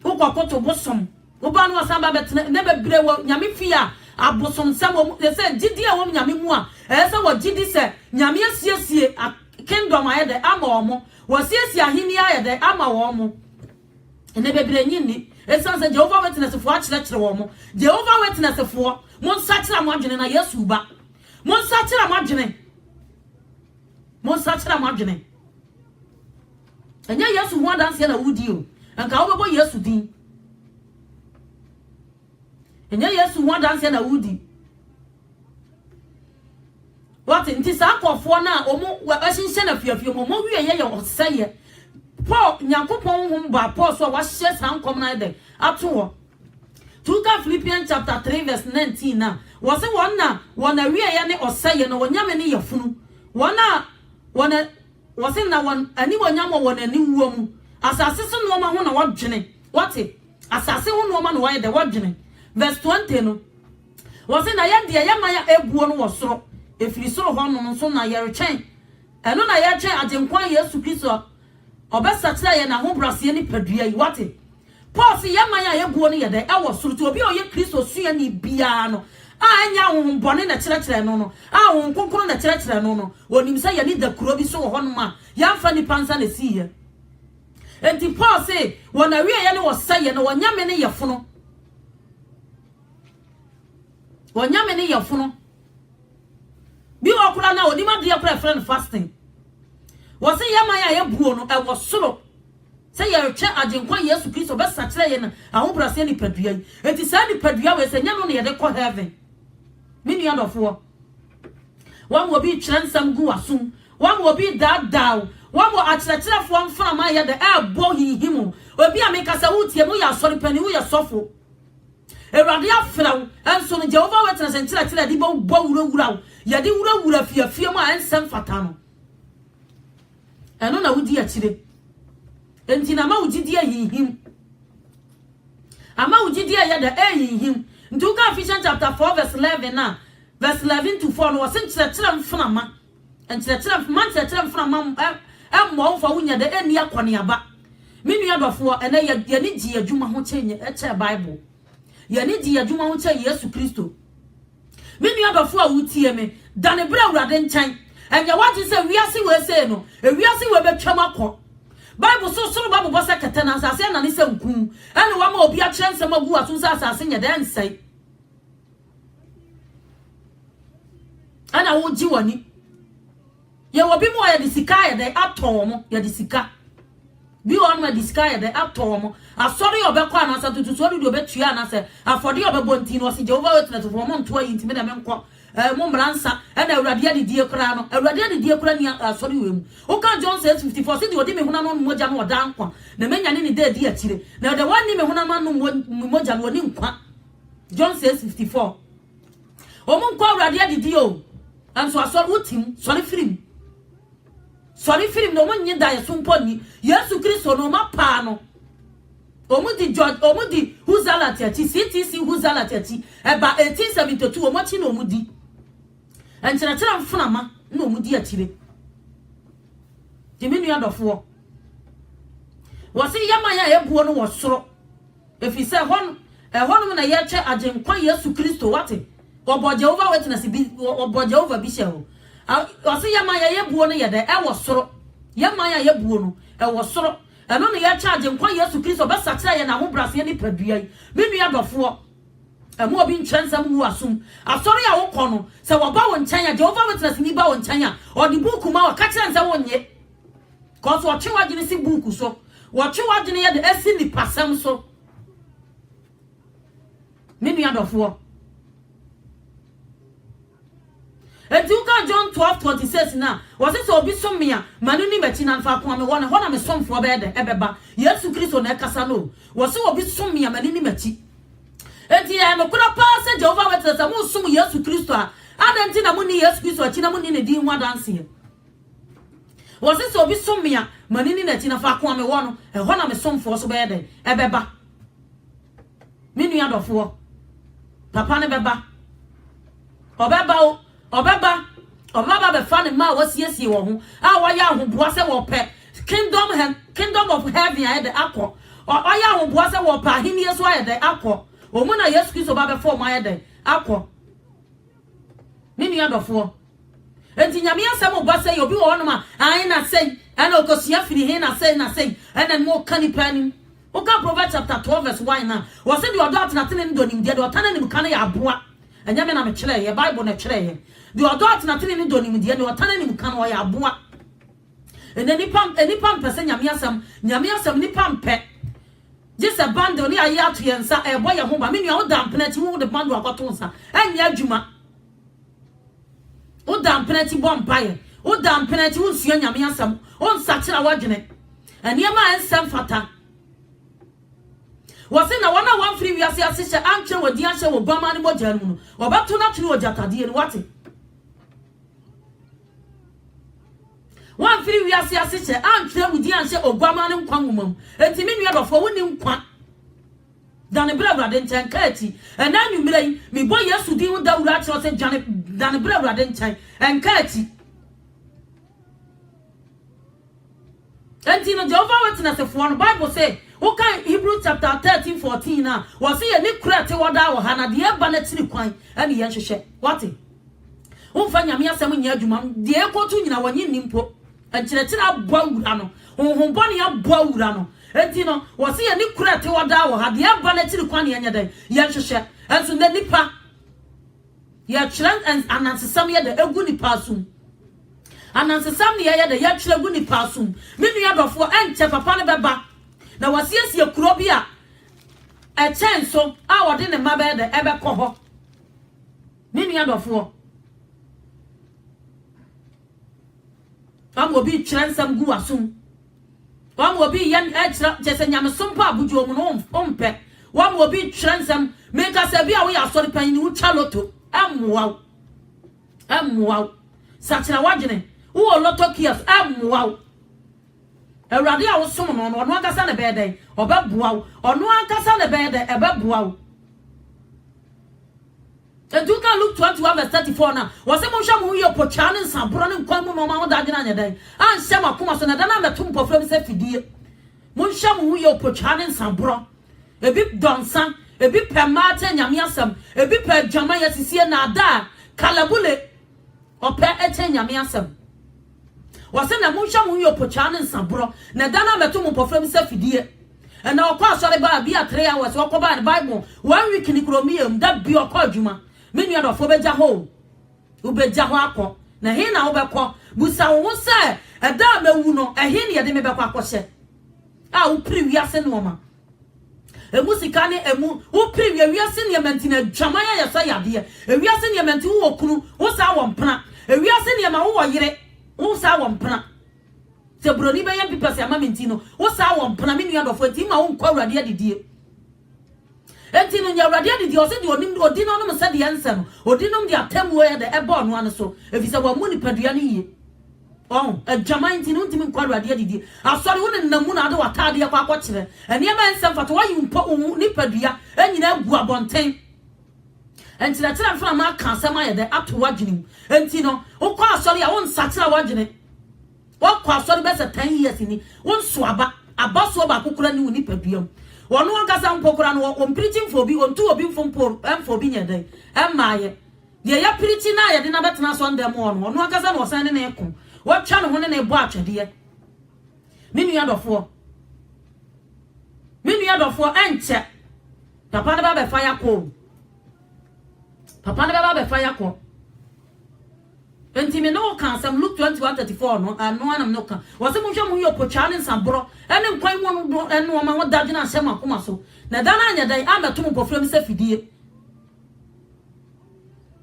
ukokoto bosom ubanu asamba betne ne bebre wo nyame fia abosom samo se gidi a wo nyame mu a se wo gidi se nyame asiesie kingdom ayede ama omo wo siesie ahini ayede ama wo mo ne bebre nyini esanse Jehovah Witness fo akire wo mo Jehovah Witness fo mo nsakira mo adwene na Yesu ba mo nsakira mo adwene enya Yesu ho adanse na wudi o anka wo bebo Yesu din enya Yesu ho adanse na wudi what in this akofo na omo ahyenhye na fiafio mo wie ye oseye Paul Nyankopon humba Paul so wa hye sankom na de ato ho Tuka Philippians chapter 3 verse 19 na wose wona wie ye ne oseye no wonyame ne yafunu wona wose na won ani wonyam wona ni wuom asase so no ma ho na wodwene what asase ho no ma na wa ye de wodwene verse 20 no wose na ye de ye maya ebuo no wosoro efiri soro ho no so na ye retwen eno na ye twen agenkwan Yesu Kristo obesatira ye na ho brase ni padua yi what Paul si ye maya ye buo no ye de e wosoro ti obi o ye Kristo sua ni bia no anya ho bone na kire no ho konkoro na kire no wonim se ye ni da kuro bi so ho no ma ya mfa ni pansa na si ye enti Paul say wona wie ye ne wosaye no wonyame ne yefono wonyame ne yefono bi okura na odima de akura friend fasting wo say ye maya ye buo no e wo soro say ye retwe agenkwa Yesu Kristo be sakire ye na ahobrase ni padua yi enti sa ni padua we say nya no ye de ko heaven mini adofo wan wo bi transam gu asum wan wo bi dadaw wan wo akyerɛkyerɛfo mfana ma ye de ebo hihimu obi ameka sa wutie mu ya sori pani wu ya sofo Ewrade afraw enso no Jehova wetena senkyerɛkyerɛ di bo wurawuraw ye di wurawura fiafia mu a ensem fata no eno na wudi akyire enti na ma wugidi ahihim ama wugidi ye de ahihim Ntuka Ephesians chapter 4 verse 11 na verse 11 to 4 no wasenkyerɛkyerɛ mfana ma enkyerɛkyerɛ mfana ma emmo mfa wunya de eni akone aba minu adofo ene ye ni gi adwuma ho kyenye eche Bible ye ni gi adwuma ho kye Yesu Kristo minu adofo a wutie me dane bra Awurade nkyɛn enye wagye se wiase we se no wiase we betwam akɔ Bible so Bible boss kete na asase na ne se nku ene wa ma obi a kyerɛ nsɛm agu aso asase nye de nsɛe ana wo gi wani ye wo bi mo ya de sika ye de atɔ mo ye de sika bi on ma de sika ye de atɔ mo asɔre obekɔ anasa tutu so de obetua anasa afɔde obebɔ nti no se Jehova wetena to fo mo nto ayi ntimi na me nkɔ mo mransa ena Awurade ade die kra no Awurade ade die kra ni asɔre we mu o ka John 6:54 se de odi me huna no mogya no oda nkwa na menya ne de adi akire na de wani me huna no mogya no oni nkwa John 6:54 o mo nkwa Awurade ade die o anso asɔre utim sɔre firim no mo nyi da ye so mponi Yesu Kristo no ma pa no omudi George omudi Huzala tiachi CTC Huzala tiachi eba 1872 omochi no omudi enkyerɛkyerɛ mfana ma no omudi akire diminu adofo wose yamaya ebuo no wosoro efise hon ehonum na ye twe agenkwa Yesu Kristo wate obo Jehova witness bi obo Jehova bi sheho wose yamaya ebuo no ye de wosoro yamaya ebuo no wosoro eno no ye charge nkwa Yesu Kristo be sakira ye na ho brase ni padua yi minu adofo emo obi nkyensam wu asum asori a wokɔ no se wo ba wo nkyɛn a Jehova witness ni ba wo nkyɛn a odi buku ma wo ka kyerɛ nse wo nye cause wo twe wagene si buku so wo twe wagene ye de esi ni pasam so minu adofo Eduka John 12:26 na wose se obi somia manu ni meti na mfa kwa me wona hona me somfo be de ebeba Yesu Kristo na kasa no wose obi somia manu ni meti enti ya me kura pa se Jehova wetesa mu som Yesu Kristo a adenti na mu ni Yesu Kristo achi na mu ni ne din ho adanse wose se obi somia manu ni meti na fa kwa me wono hona me somfo so be de ebeba minu adofo papa ne beba obaba be fa ne ma wasiesie wo ho a waya ahoboa se wo pe kingdom of heaven aye de akọ oya ahoboa se wo pa hini yesu aye de akọ omu na Yesu Kristo ba be fo mo aye de akọ minu adofo enti nyame asem oba se obi wo no ma aye na sei ana okosia firi he na sei ena mo kanipanim o ka Proverbs chapter 12 verse 1 na wo se de odo atenatene ndo nim de otane nim kan ya aboa enya me na me kyerɛ ye Bible na kyerɛ ye de odo atenatene ni ndo nim de otane nim kan wo ya aboa ene nipa mpese nyame asem nipa mpe jese bando ni aye ato ye nsa ebo ye ho ba me nua wo dampena ti wo de bando akoto nsa enya adwuma o dan penalty bomb paye o dan penalty o sua nyame asam o nsakira wagene eniema ensem fata wase na wana wan free wiase asese antwe wodi ahye wo bama ne bogya no obato na tunu ojakade ni wate wan free wiase asese antwe wodi ahye ogwama ne nkwa ngumam entimi nua dofo woni nkwa dane brabra nchen kaati ena nwumre mi boy yesu din da wura kire se jane dane brabra nchen enkaati enti no Jehovah witness for the Bible say okay Hebrew chapter 13:14 na was say any krete wada wo ha na de eba na tiri kwan ene ye hwehwe what umfa nyame asem nya adwuma de ekotu nyina wanyi nimpo enkyerɛkyerɛ abua wura no honhombɔne abua wura no enti no was say any krete wada wo ha de eba na tiri kwan ye nya den ye hwehwe enso na nipa ye kyerɛ anansesam ye de egu nipa sum anansesam ne ye de ye kyerɛ egu nipa sum menu adofo enche papa ne beba na wasiesie kuro bi a echenso a wode ne mabe de ebe koho menu adofo am obi kyerensam gu wasum am obi yan ekyere jese nyamesom pa abujo mu no ompe wam obi kyerensam meka se bia wo ya asori pan ni wo chaloto amwa sachira wagene wo loto kias amwa Erade a wosom no no ono akasa ne beden obeboa wo ono akasa ne beden ebeboa wo Edu kan Luke 21:34 na wose mo hwa mo ye pocha ne nsabro ne nkwan mu no ma woda gina nya dan an hye makoma so na da na metum pofram se fidie mo hwa mo ye pocha ne nsabro ebi donsa ebi pemate nyame asem ebi pe djama ya sisie na da kalabule ope eche nyame asem wase na munhwa mu yo pocha ne nsabro na dana meto mu pofram se fidie na okwa asore ba bia 3 hours okoba the Bible 1 week ni kromiem da bi okwa adwuma menu adofo beja ho ubeja ho akọ na he na obekọ busa wo se eda mewu no ehe ne yede mebekọ akọhye a wo pri wiase no ma emu sika ne emu wo pri wiase ne mentina dwama ya yesa yade wiase ne menti wo kunu wo sa wo mpena wiase ne ma wo yire wo sa wo mpena se broni be yam pipa se ama mentino wo sa wo mpena menu adofo ti ma wo nkwa awrade adidie enti no nya awrade adidie o se de onim odi no no se de answer no odi no de atamu ya de ebo no ane so efisa wa mu ni padua ne yie adwama enti no ntimi nkwa awrade adidie asori wo ne namu na ade watade ya kwa akọkire ene ma ensem fato wa yimpo ni padua enyina agu abonten enti na tira mfa ma ka asem aye de ato wadwenim enti no ukọ asori a won sakira wadwene wakọ asori be se 10 years ni won so abaso ba kokura ni woni paduam wono ankasa mpokura no won preaching for bi on tu obi mfompo emfo bi nyede emaye ye ya preaching na ye de na betena so ndem wono ankasa no san ne na ekon watwa no ho ne na ebo atwede minu ya dofo enche papa ne ba be fire ko enti me no kan sam Luke 21:34 no ano anam no kan wose mo hwa mo yo pocha ne nsabro ene nkwan mo no eno ma woda gina asem akoma so na dana anya dan ameto mo pofram se fidie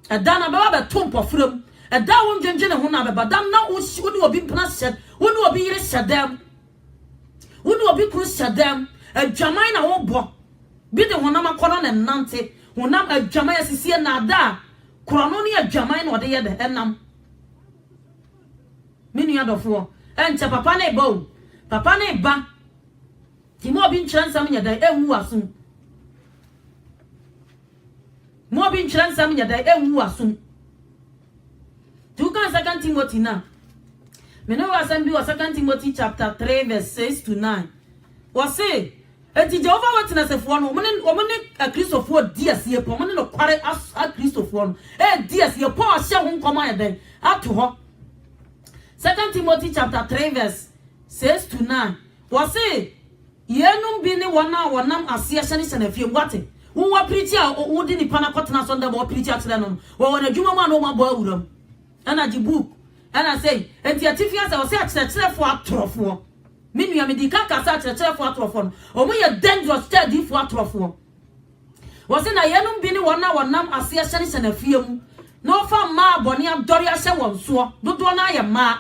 adana ba ba to pofram eda won dwenje ne ho na ba dam na wo ni obi mpana shed wo ni obi yire shedam wo ni obi kru shedam adwaman na wo bo bi de honam akoro ne nante honam adwaman asisie na da krono ni adwaman na ode ye de enam minu adofo enche papa na ba ti mo bi nkyransam nya da enwu asum tu kan 2 Timothy na me no wasam bi 2 Timothy chapter 3:6-9 wase eti Jehovah witness for no omene Christopher diasie po omene no kware a Christopher no diasie po a hye ho nkoma ya den ato ho 2 Timothy chapter 3:6-9 wase yenum bi ne wonam asia hye ne na fie wate wo wa preach a wo di ni pana kotena so nda bo preach atle no wo na dwuma ma no ma bo awuram ana ji book ana say enti atifia say wo say akyerɛkyerɛfo atorofo minu me di kan kasa akyerɛkyerɛfo atorofo no omo ye dangerous study fo atorofo wo say na yenum bi ne wonam asia hye ne na fie mu no fa ma boni abdori ahye won so dodo na aye ma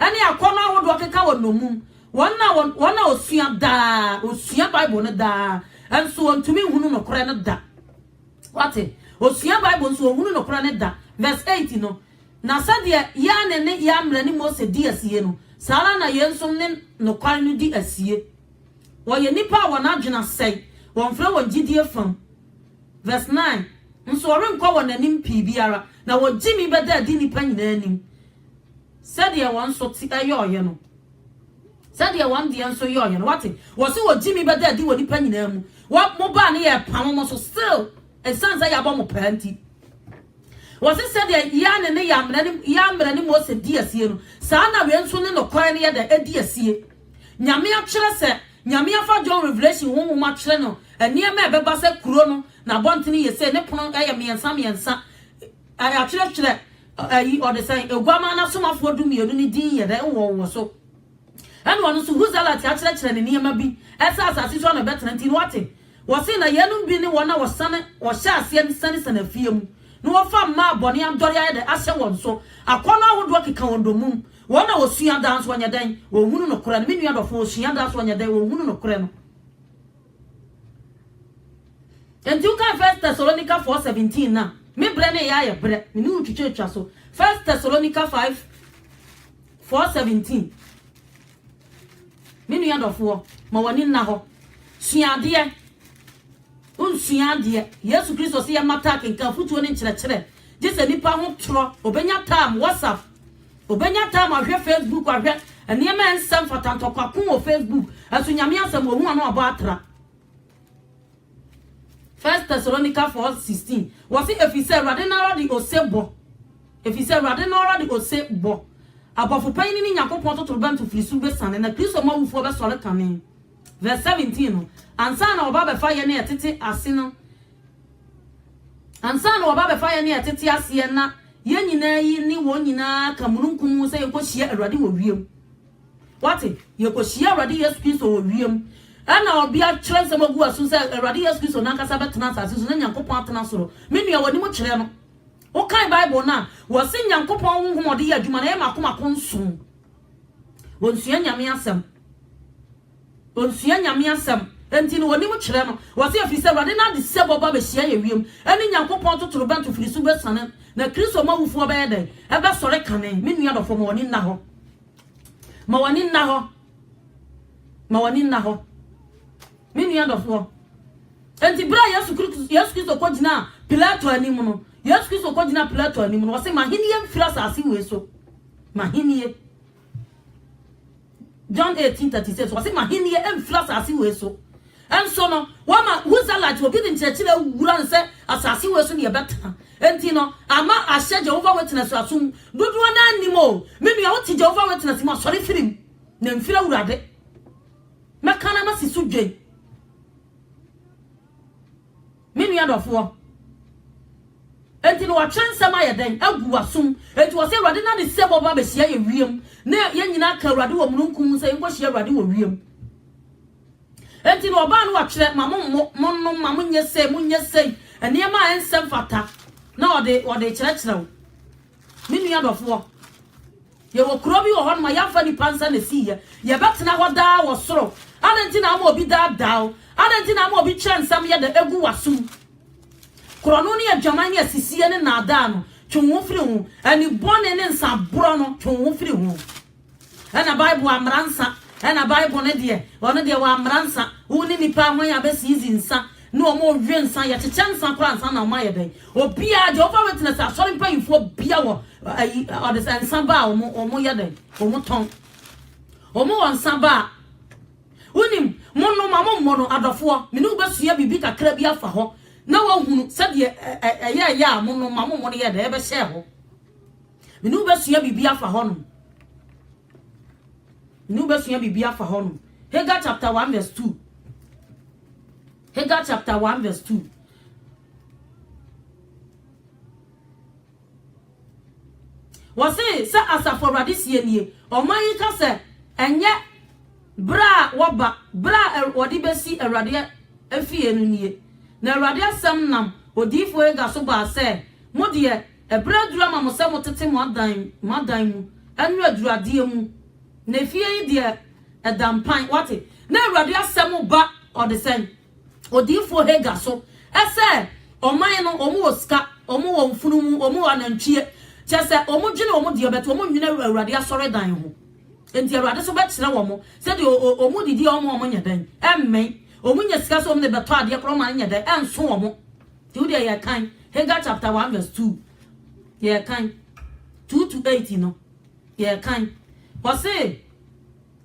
ene akona ahodo keka won nomum wona osua bible ne da enso ontumi hunu no kore ne da wate osua bible nso hunu no kore ne da verse 8 no na sade ya ne ya mra ni Mose di asie no sara na yensom ne no kwan no di asie wo ye nipa wona adwena sei won fra won gidie fam verse 9 nso renkwa won anim pi biara na wo gimi beda di nipa nyina anim sade won so ti ayo ye no sade won de nso yo ye no wate wo se wo gimi beda di wo nipa nyina amu wo mo ba ne ye pam mo so still esanza ya ba mo panti wo se sade ya ne ya mra ni Mose di asie no sa na we nso ne no kwan ne ye da edi asie nyame a kire se nyame afa John Revelation wo ma kire no eniema ebeba se kuro no na bontini ye se ne pono aye miensa a kire ayi o de say egwama na somafo dumienu ni din ye de wo so ene wono so huzala ti a kire ne niema bi esa asase so na betena nti wate wo se na yenu bi ni wona wo sane wo hya ase ni sane fiem no wo fa ma boni amdori aye de ase won so akona ahodo keka wondomum wona wo sua dance wanya dan wo hunu no kora me nua dofo sua dance wanya dan wo hunu no kora no enti u kan 1 Thessalonica 4:17 na me bre ne ya ye bre me nu twetwa so 1 Thessalonica 5:4-17 me nua dofo ma woni na ho sua de unsua de Yesu Kristo se ya mata kenka futuo ne nkyerɛkyerɛ je se nipa ho tro obenya time WhatsApp obenya time ahwe Facebook ahwe eniema ensem fatantokwa kun o Facebook aso nyame asem wo hu ano abo atra 1 Thessalonica 4:16 wasi efise rade na rade osebo efise rade na rade osebo abofo pan ni nyakopon totoro bantu firisu be sane na Kristo ma wufo be sole kane verse 17 no ansa na oba be fa ye na etete ase no ansa na oba be fa ye na etete ase na ye nyina yi ni wo nyina kamununkum se yekohia awrade wo wiem wate yekohia awrade Yesu Kristo wo wiem ana obi a kyerɛ nsɛm agu aso sɛ awrade Yesu Kristo na nkasa betena asase so na nyankopɔn atena soro me nua wani mo kyerɛ no wo kan Bible na wo se nyankopɔn honhom ɔde yɛ adwuma na yɛ makoma konso wonsua nyame asɛm enti no wani mo kyerɛ no wo se afisɛ awrade na de sɛ bɔba be hyia yɛ wiem ɛne nyankopɔn totoro bantu firisu be sane na Kristo ma wufo be yɛ dɛ ɛbɛ sɔre kane me nua dɔfo ma wani nna hɔ me nua dɔfo enti bra Yesu Kristo ko gina Pilato anim no Yesu Kristo ko gina Pilato anim no wo se mahenie mfira asase we so mahenie John 18:36 wo se mahenie mfira asase we so enso no wama huzala ti obi din kyerɛkyerɛ wura nse asase we so ne yebeta enti no ama ahye Jehovah Witness asum dodo na animo me nua wo ti Jehovah Witness ma sɔre firim na mfira wurade mekana ma sisu dwen me nua dɔfo enti no wa twensɛm ayɛ den agu asum enti wo se wurade na de se bɔba be hia yɛ wiem na ye nyina ka wurade wɔ mununkum sɛ yɛnkɔ hia wurade wɔ wiem enti no oba no wa kyerɛ mamu nyɛ sɛ eniema ensɛm fata na ɔde kyerɛkyerɛw me nua dɔfo ye wo kuro bi wɔ hɔ no ma yafa ni pansa na siye ye betena hɔ daa wɔ soro adenti na ma obi daa adenti na ma obi kyerɛ nsɛm yɛ da egu wasum kuro no ne adwaman ne asisie ne na ada no twonwo firi ho ani bɔne ne nsaboro no twonwo firi ho ɛna Bible amransa ɛna Bible ne de ɔno de wa amransa wo ne nipa ho ya be sizi nsa no mo dwe nsa ya cheche nsa kora nsa na mo aye den obi a Jehovah Witness asori mpanyifo bia wo ɔde nsa ba omo ye den omo ton omo won nsa ba unim mono mamo no adofo me no besua bibi kakra bi afa ho na wa hunu sɛ de ɛyɛ mono mamo mo ye de ebe hye ho me no besua bibi afa ho no me no besua bibi afa ho no Haggai chapter 1:2 Haggai chapter 1:2 wase sa asafo radisi nie oman ka se enye bra woba bra wodi besi awrade afie no nie na awrade asem nam odifo ega so ba se mo de ebra dura ma mo se mo tete mo adan mu anu adurade mu na fie yi de edampan wate na awurade asem ba odesen odifo hega so ese oman no omo oska omo wo mfunumu omo anantwie chese omo dwene omo de obeto omo nwene awurade asore dan ho enti awurade so be kire wo mo se de omo didi omo nya dan emmen omo nya sika so omo de beto ade kro ma nya dan enso omo ti udi ya kan Haggai chapter 1 verse 2 ya kan 2 to 8 no ya kan wose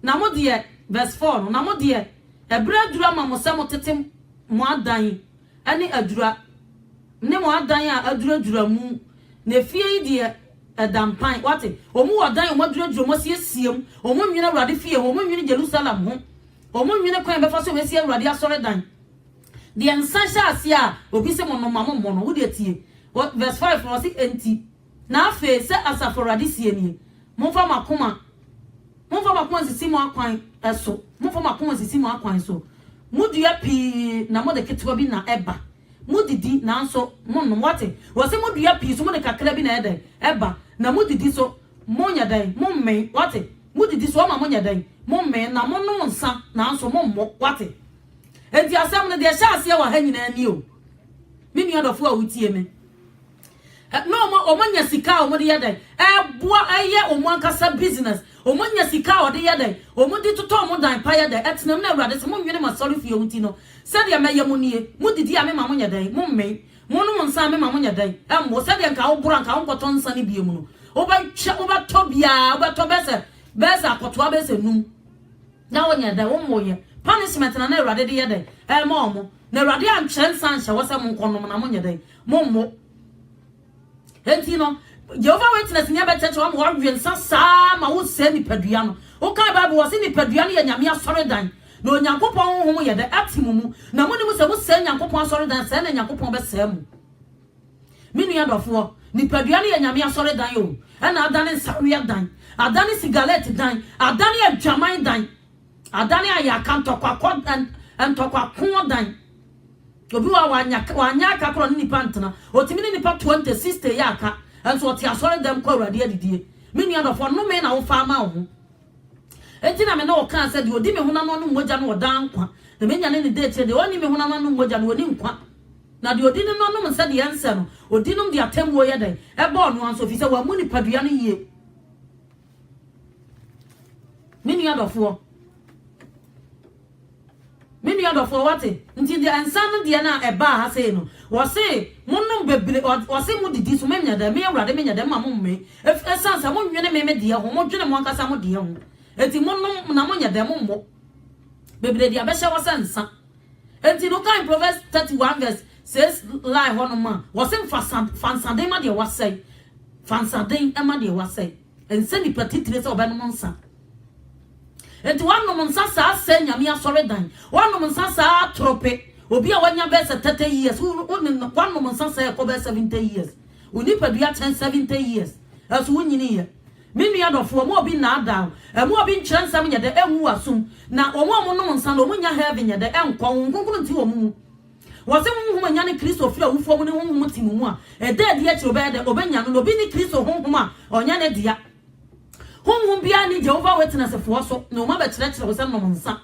na mo de verse 4 no na mo de ebra dura ma mo se mo tete mo adan ani adura ne mo adan a adura mu na fie yi de edampan wate omu adan mo adura mo siesiem omu nwene awurade fie omu nwene Jerusalem ho omu nwene kwan be fa so mesie awurade asore dan the ensasha asia obi se mo no mamo mo no wo de tie verse 5 was enti na afa se asafurade sie ni mo fa makoma sisi mo akwan eso mo fa makoma sisi mo akwan so mudua pi na mo de ketwa bi na eba mudidi na nso mo no wate wo se mudua pi so mo de kakra bi na eba na mudidi so mo nya dan mo men wate mudidi so ma mo nya dan mo men na mo no nsa na nso mo mo wate enti asem ne de sha ase wa ha nyina ni o me nua dofo a wutie me no o manya sika o mo de yedai boa aye o mo ankasa business o manya sika o de yedai o mo di toto mo dan pa yedai etenam na awurade se mo nwene ma sorry fie wuti no se de me yemu nie mo didi a me ma mo nyedai mo men mo no mo nsa me ma mo nyedai mo se de nka wo bura nka wo koto nsa ne biemu no o ba to bia o ba to bese akoto bese num na wo nyedai wo moye punishment na awurade de yedai mo na awurade an chensan hye wo se mo nkonom na mo nyedai mo enti no Jehovah Witness nya be church wa wen sa ma wo se ni padua no o ka Bible wo se ni padua no ya nyame asore dan na onyankopon honhom ye de atimumu na mo ni mo se mo se nyankopon asore dan se na nyankopon be se mu minu ya dofo ni padua no ya nyame asore dan yo e na adane nsawia dan adane sigalet dan adane adwaman dan adane ayakantokwa ntokwa kon dan obi wa wanya ka kro ni pantana otimi ni nipa 20 60 ya aka enso oti asore dem kwa awurade adidie me nua dofo no me na wo fa ma wo enti na me na wo kan se de odi me huna no moja no odan kwa na me nya ne date de oni me huna no moja no oni nkwa na de odi no no se de ense no odi no de atemwo ye den e ba no anso fi se wa mu ni padua no yie me nua dofo minu ya dofo wate nti de ansano de na eba ha sei no wo se monnom bebre wo se mu didi so memnya da me awurade menya da ma mo me esansa mo nwene me de ho mo dwene mo ankasa mo de ho enti monnom na mo nya da mo mo bebre de abehya wo sansa enti no kan Proverbs 31 verse says lie hono ma wo se fansaden ma de wo sei fansaden e ma de wo sei ense ni patitire se obenom nsa enti wanu monsa sa se nyame asore dan wanu monsa sa trope obi a wanya be 30 years wanu monsa sa ko be 70 years uni padua 70 years aso wunyini ye minu ya dofo mo obi na ada mo obi nkyerensam nya de enwu asum na omo no monsa no mo nya heaven nya de enkwo nkunkuru nti wo mu wo se mu nya ne Kristo fira wufo mu ne hu mu timu mu a e de de akiro be de obenya no obi ni Kristo honhom a onya ne dia honhom bia ni Jehovah Witness fo so na o ma be kire wo se no monsa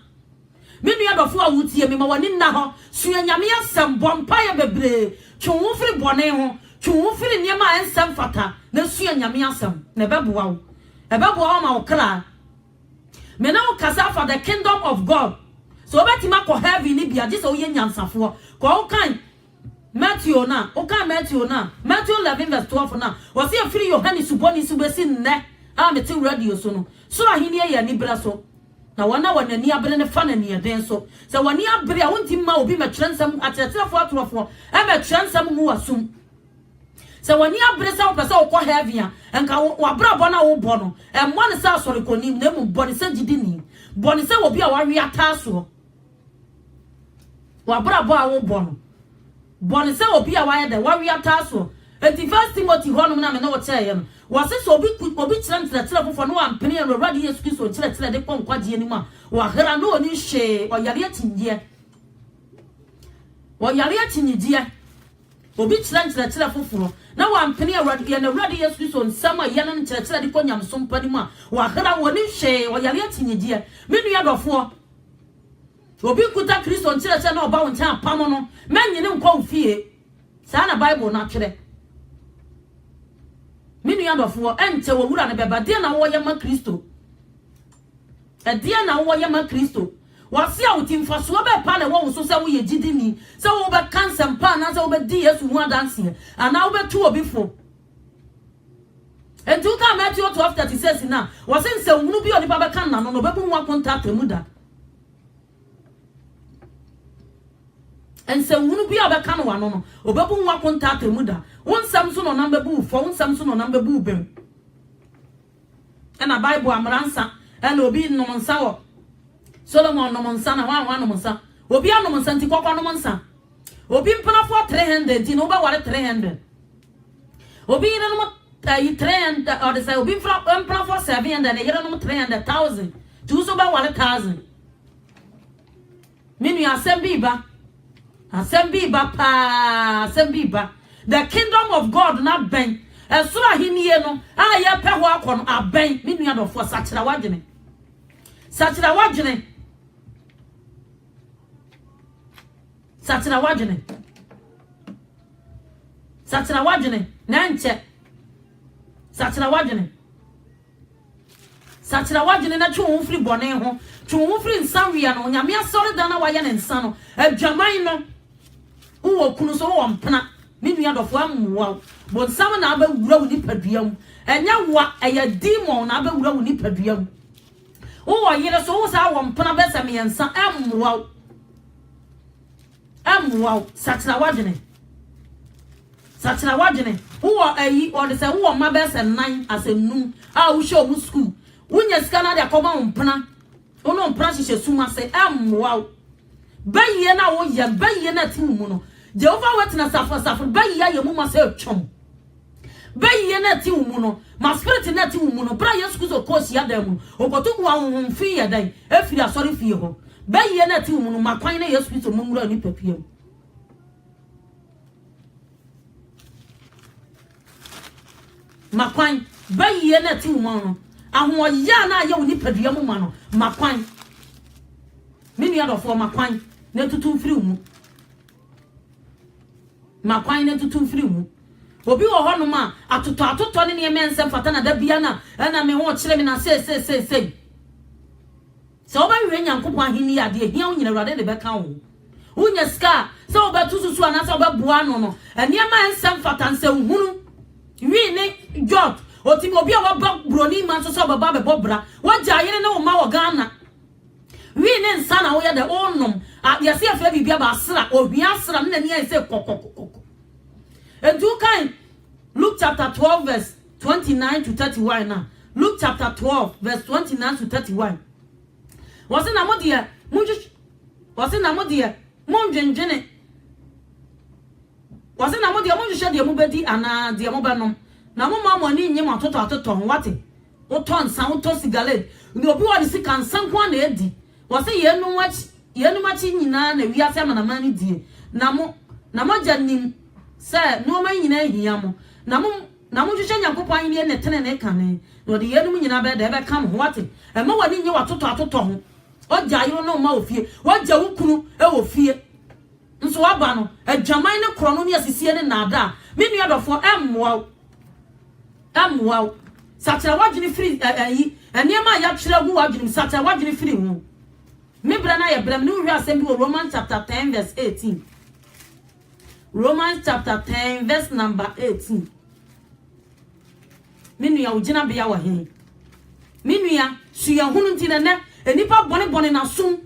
minu ya dofo a wutie me ma wani nna ho sua nyame asem bompa ya bebre twonwo firi bone ho twonwo firi niema ensem fata na sua nyame asem na beboa wo ma wo kra me na wo kasa for the kingdom of God so obetima ko heaven ni bia je so ye nyansafo ko kan Matthew 11 verse 12 na wo se firi Yohane suboni subesi nne a meti radio so no so ahini ya ni bra so na wana ni abere ne fa na ni eden so se wani abere a wonti ma obi ma kyerensam ateteafo atorofo e ma kyerensam mu wasum se wani abere se opese okọ heaven a enka wa bra bona wo bo no e mo ne sa asore konim na mu bo ne se gidini bo ne se obi a wawe ataso wa bra bo a wo bo no bo ne se obi a waye de wawe ataso enti First Timothy honum na me na wo cheye no wase so obi kyerentire fofo no ampene no Awurade Yesu Kristo kyerentire de konkwaje anim a wa hera no oni hwe oyare atinje obi kyerentire foforo na wampene awurade ye na awurade Yesu Kristo nsama ye no nkyerɛkyerɛ de konyam so mpani mu a wa hra woni hwe wa yale atinyedie me nua dɔfo obi kuta Kristo nkyerɛkyerɛ na ɔba wo nkyɛn apam no manyine nkɔ ofie saa na Bible na twere me nua dɔfo ɛnkyɛ wo wura ne bɛba de na wo yɛ ma Kristo ɛde na wo yɛ ma Kristo wasi a utimfa so be pa na wo so se wo ye gidini se wo be cancer pa na se wo be di Yesu hu adanse ana wo be tu obi fo entu ka Matthew 12:36 na wasi nse hunu bi oni pa be kan na no be bu nwa contact mu da ense hunu bi a be kan wa no obebu nwa contact mu da wonsam so no number bu fo wonsam so no number bu bem na Bible amransa ela obi no nsa wo Solomon no monsa na wan no monsa obi anom nsa nti kokko no monsa obi mpana for 300 nti no ba ware 300 obi ina no 300 or the say obi mpana for 700 na yere no 300,000 tu so ba ware 1,000 minu asem biba the kingdom of God na ben esura hiniye no a ye pe ho akono aben minu adofo sachira wagene Satira wagene na nche satira wagene na twu wo firi bone ho twu wo firi nsanwia no nyame asore da na waye ne nsa no adwaman no wo kunu so wo mpena me nua dofo amwa bo nsam na aba wura wo ni paduam enya wa eya demon na aba wura wo ni paduam wo yere so wo sa wo mpena be se me nsa amwa satira wagene wo ayi o de se wo ma be se 9 asenum a wo show mu school wunya sika na de akoma mpena ono mpena hihye suma se amwa bayiye na wo ye bayiye na ti mu no Jehovah wetina safo bayiye ye mu ma se twom bayiye na ti mu no ma spirit na ti mu no bra Yesu Kristo kosi ya da mu okotu wa honfi ya dan efiri asori fie ho bayiye na ti mu no makwan na Yesu Kristo mu mura ni papiem makwan bayiye na ti mu no ahoya na ye woni padua mu ma no makwan menu ya dofo makwan na tutu mfiri mu makwan na tutu mfiri mu obi wo ho no ma atoto ne ne ensem fata na da bia na me ho kire me na se se oba wi nyankopon ahini ya de hia unyina urade de beka wo unya ska se oba tususu ana se oba bua no eniema ensem fata nse hunu wi ne jot otimi obi a waba broni man so baba be bobra waja yire na wo ma wo Ghana wi ne nsa na wo ye de onom yesi afa bibia ba asra ohia asra na ne ese kokokoko and you can Luke chapter 12 verse 29 to 31 now. Luke chapter 12 verse 29 to 31. Was in Amodia munju was in Amodia munjenjene was in Amodia munju she de mubedi ana de mobanom na mama moni nyem atoto wate wo ton san wo to sigale ni obi wa disi kan san kwa na edi was yenu machi nyina na wi ase mana mani die na mo janim se no man nyina hia mo na mo hwehwe Nyankopon yin ne tene ne kane no de yenu nyina be de be kam ho wate e ma wani nye watoto ho oja yo no ma ofie waja wukunu e wo fie nso waba no adwaman ne kro no ne asisie ne nada me nua dofo amwa satira wagene free eniema ya twere gu wagene satira wagene free hu me bra na ye bra me hwe asem bi Romans chapter 10 verse 18 Romans chapter 10 verse number 18 Minua ugina bia wa he minua suya hunu ntinene enipa bone na sum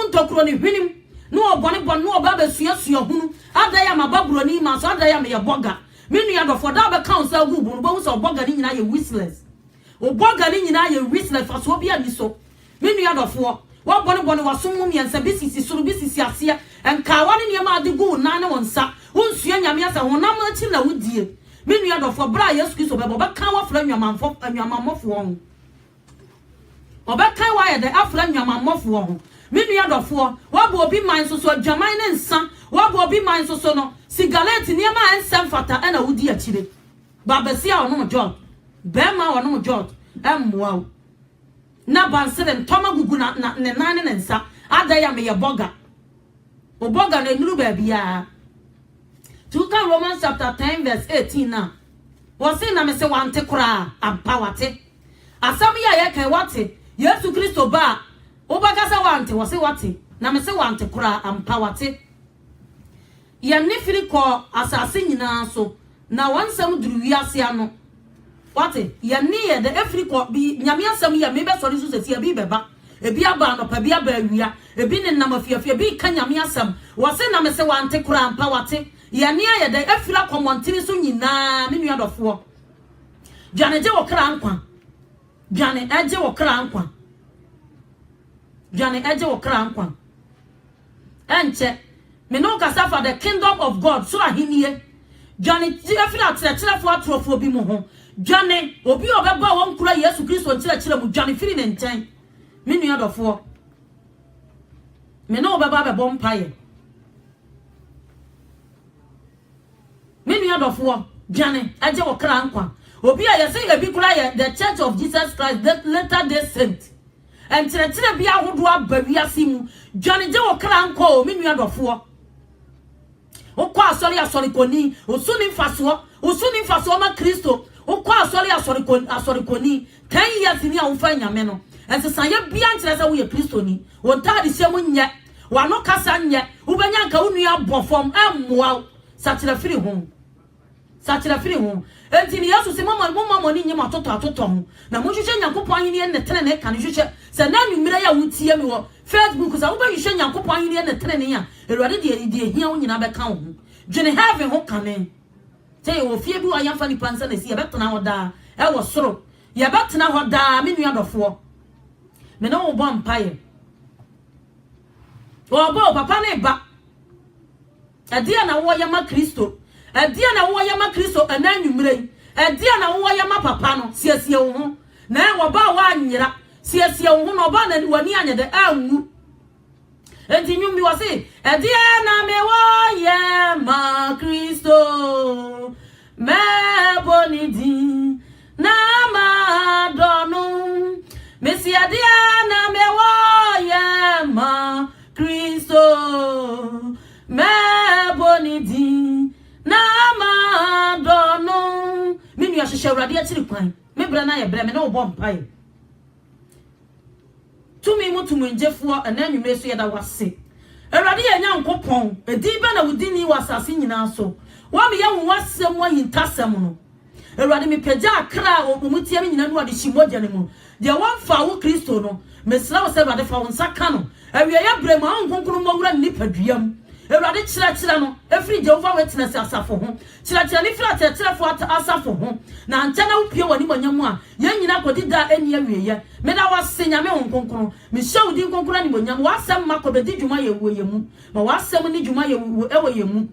ntokro ne hwenim no obone no oba suya hunu adaya mababro ni ma so adaya me ye boga minua do for da be council gubu no bo so boga ni nyina ye wishless o boga ni nyina ye wishless for so bia ni so minua do for wo bone wa sum mu miensa bisisi suru bisisi ase enka wa ne ma adigu na ne wonsa wonsuya nyame asa honam achi na wudie minua do for bra Yesu Kristo be kan wa fra nwamamfo won oba kan wa ye de afra nwamamfo won Minu adofo wabo obi man so adwaman ne nsa wabo obi man so no sigalet niema ensem fata na wudi akire babasia ono jot bema ono jot emwa na bansere ntoma gugu na ne nane ne nsa adaya me ye boga oboga na nuru ba bia to kan Romans chapter 10 verse 18 na wose na me se wante kura ampawate asam ya ye kai wate Yesu Kristo ba obaga sa wante wose wate na me se wante kura ampawate ya nifiri ko asase nyina so na wansam duru wiase ano wate ya ni ye de afriko bi nyame asam ya me be sori so sesi bi beba ebi aba no pa bi aba awia ebi ne nam afiafia bi ka nyame asam wose na me se wante kura ampawate ya ni ye de afira komontiri so nyina me nua dofo dwane je wokra nkwa dwane eje wokra nkwa dwane eje wokra nkwa enche me no kasa for the kingdom of God so ahinie dwane afira tire fo atrofo bi mu ho dwane obi obeba won kura Yesu Kristo tire mu dwane firi ne nten me nua dofo me no obeba be bom paye me nua dofo dwane eje wokra nkwa obi a yesi ebi kura ye the Church of Jesus Christ that later day saint and tire bia hodo abawiase mu dwane je wokra nkwa o me nua dofo okwa asori koni osuni mfaso ma Kristo okwa asori koni 10 years ni a unfa nyame no ensesa ye bia nkyerese wo ye Kristo ni wontaade hyem nye wano kasa nye ubenya nka wonu abofom ammoa satira firi ho enti ni Yesu se mama ni nyema atoto ho na mo hwehwe Nyankopon ahini ne tene ne ka ne hwehwe se na nwumire ya wutie mi wo Facebook sa wo ba hwehwe Nyankopon ahini ne tene ne ya Erade de hia wo nyina be ka ho dwene heaven ho kane say wo fie bi ayamfa ni pansa na si ye betena ho da e wo soro ye betena ho da me nua dofo me no wo bo mpaye wo bo papa ne ba adia na wo yama Kristo adia na wo yama Kristo ananwumire adia na wo yama papa no siesie wo ho na wo ba wa anyira siesie wo ho no ba na wani anya de anwu enti nyumbi wase adia na me wo yama Kristo me bonidi na ma donu mesi adia na me wo yama Kristo me bonidi na ma donu minu ya hwehwe Awurade akiri kwan me bra na ye bra me na wo bom pai tumi mutumu njefo ananwumre so yeda wase Awurade ye Nyankopon edi be na wudini wasase nyina so wa me ye wasem wa yintasem no Awurade me pagya akra omutie me nyina no ade himogya ne mu de wonfa wo Kristo no mesra wo se Awurade fa won saka no awie ya brema onkonkuru mowura nipaduam Awurade kyerɛ no efri Jehova wetness asafo ho kyerɛ ni fra kyerɛ fo asafo ho na ankyɛ na wopie wani monyamu a ye nyina kodida eni awieye me da wase nyame onkonkuru me hyew di nkonkuru ni monyamu wasɛm makobedi dwuma ye wo yemu ma wasɛm ni dwuma ye wo ewo yemu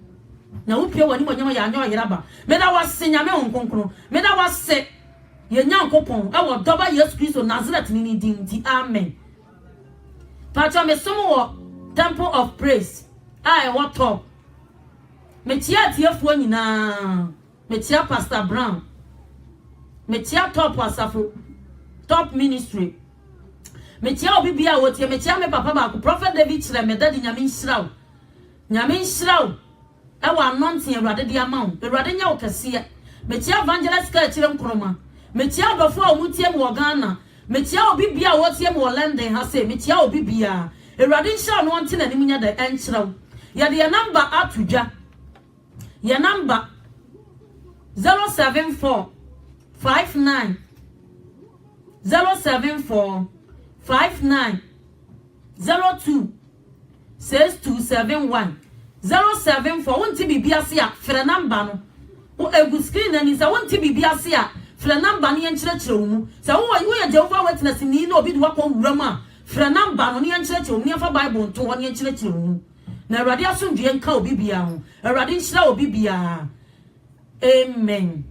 na wopie wani monyamu ya anya oyeraba me da wase nyame onkonkuru me da wase ye Nyankopon ewo doba Yesu Kristo Nazareth ni dinti amen pacha me somo temple of praise I what up? Metia tiefo nyina. Metia Pastor Brown. Metia top wasafo. Top ministry. Metia obi bia wotie metia me papa ba ko Prophet David kire me dadi nyame nhyiraw. Nyame nhyiraw. E wa anointing Awurade de ama wo. Awurade nya wo kase. Metia evangelist ka kire nkroma. Metia dofo a mutie mo Ghana. Metia obi bia wotie mo London ha se metia obi bia. Awurade nhyiraw no nte na nim nya da enhyiraw. Ya the number atudwa ya number 074 59 074 59 02 6271 074 wonti bibiase a frɛ number no wo egu screen ani sa wonti bibiase a frɛ number no yenkyerɛkyerɛ wo mu sa wo ya Jehova witness ni na obi de wakɔ wuram a frɛ number no yenkyerɛkyerɛ wo mu afa Bible nto ho yenkyerɛkyerɛ wo mu na Awurade asomdwe nka obi bia ho Awurade nhyira obi bia amen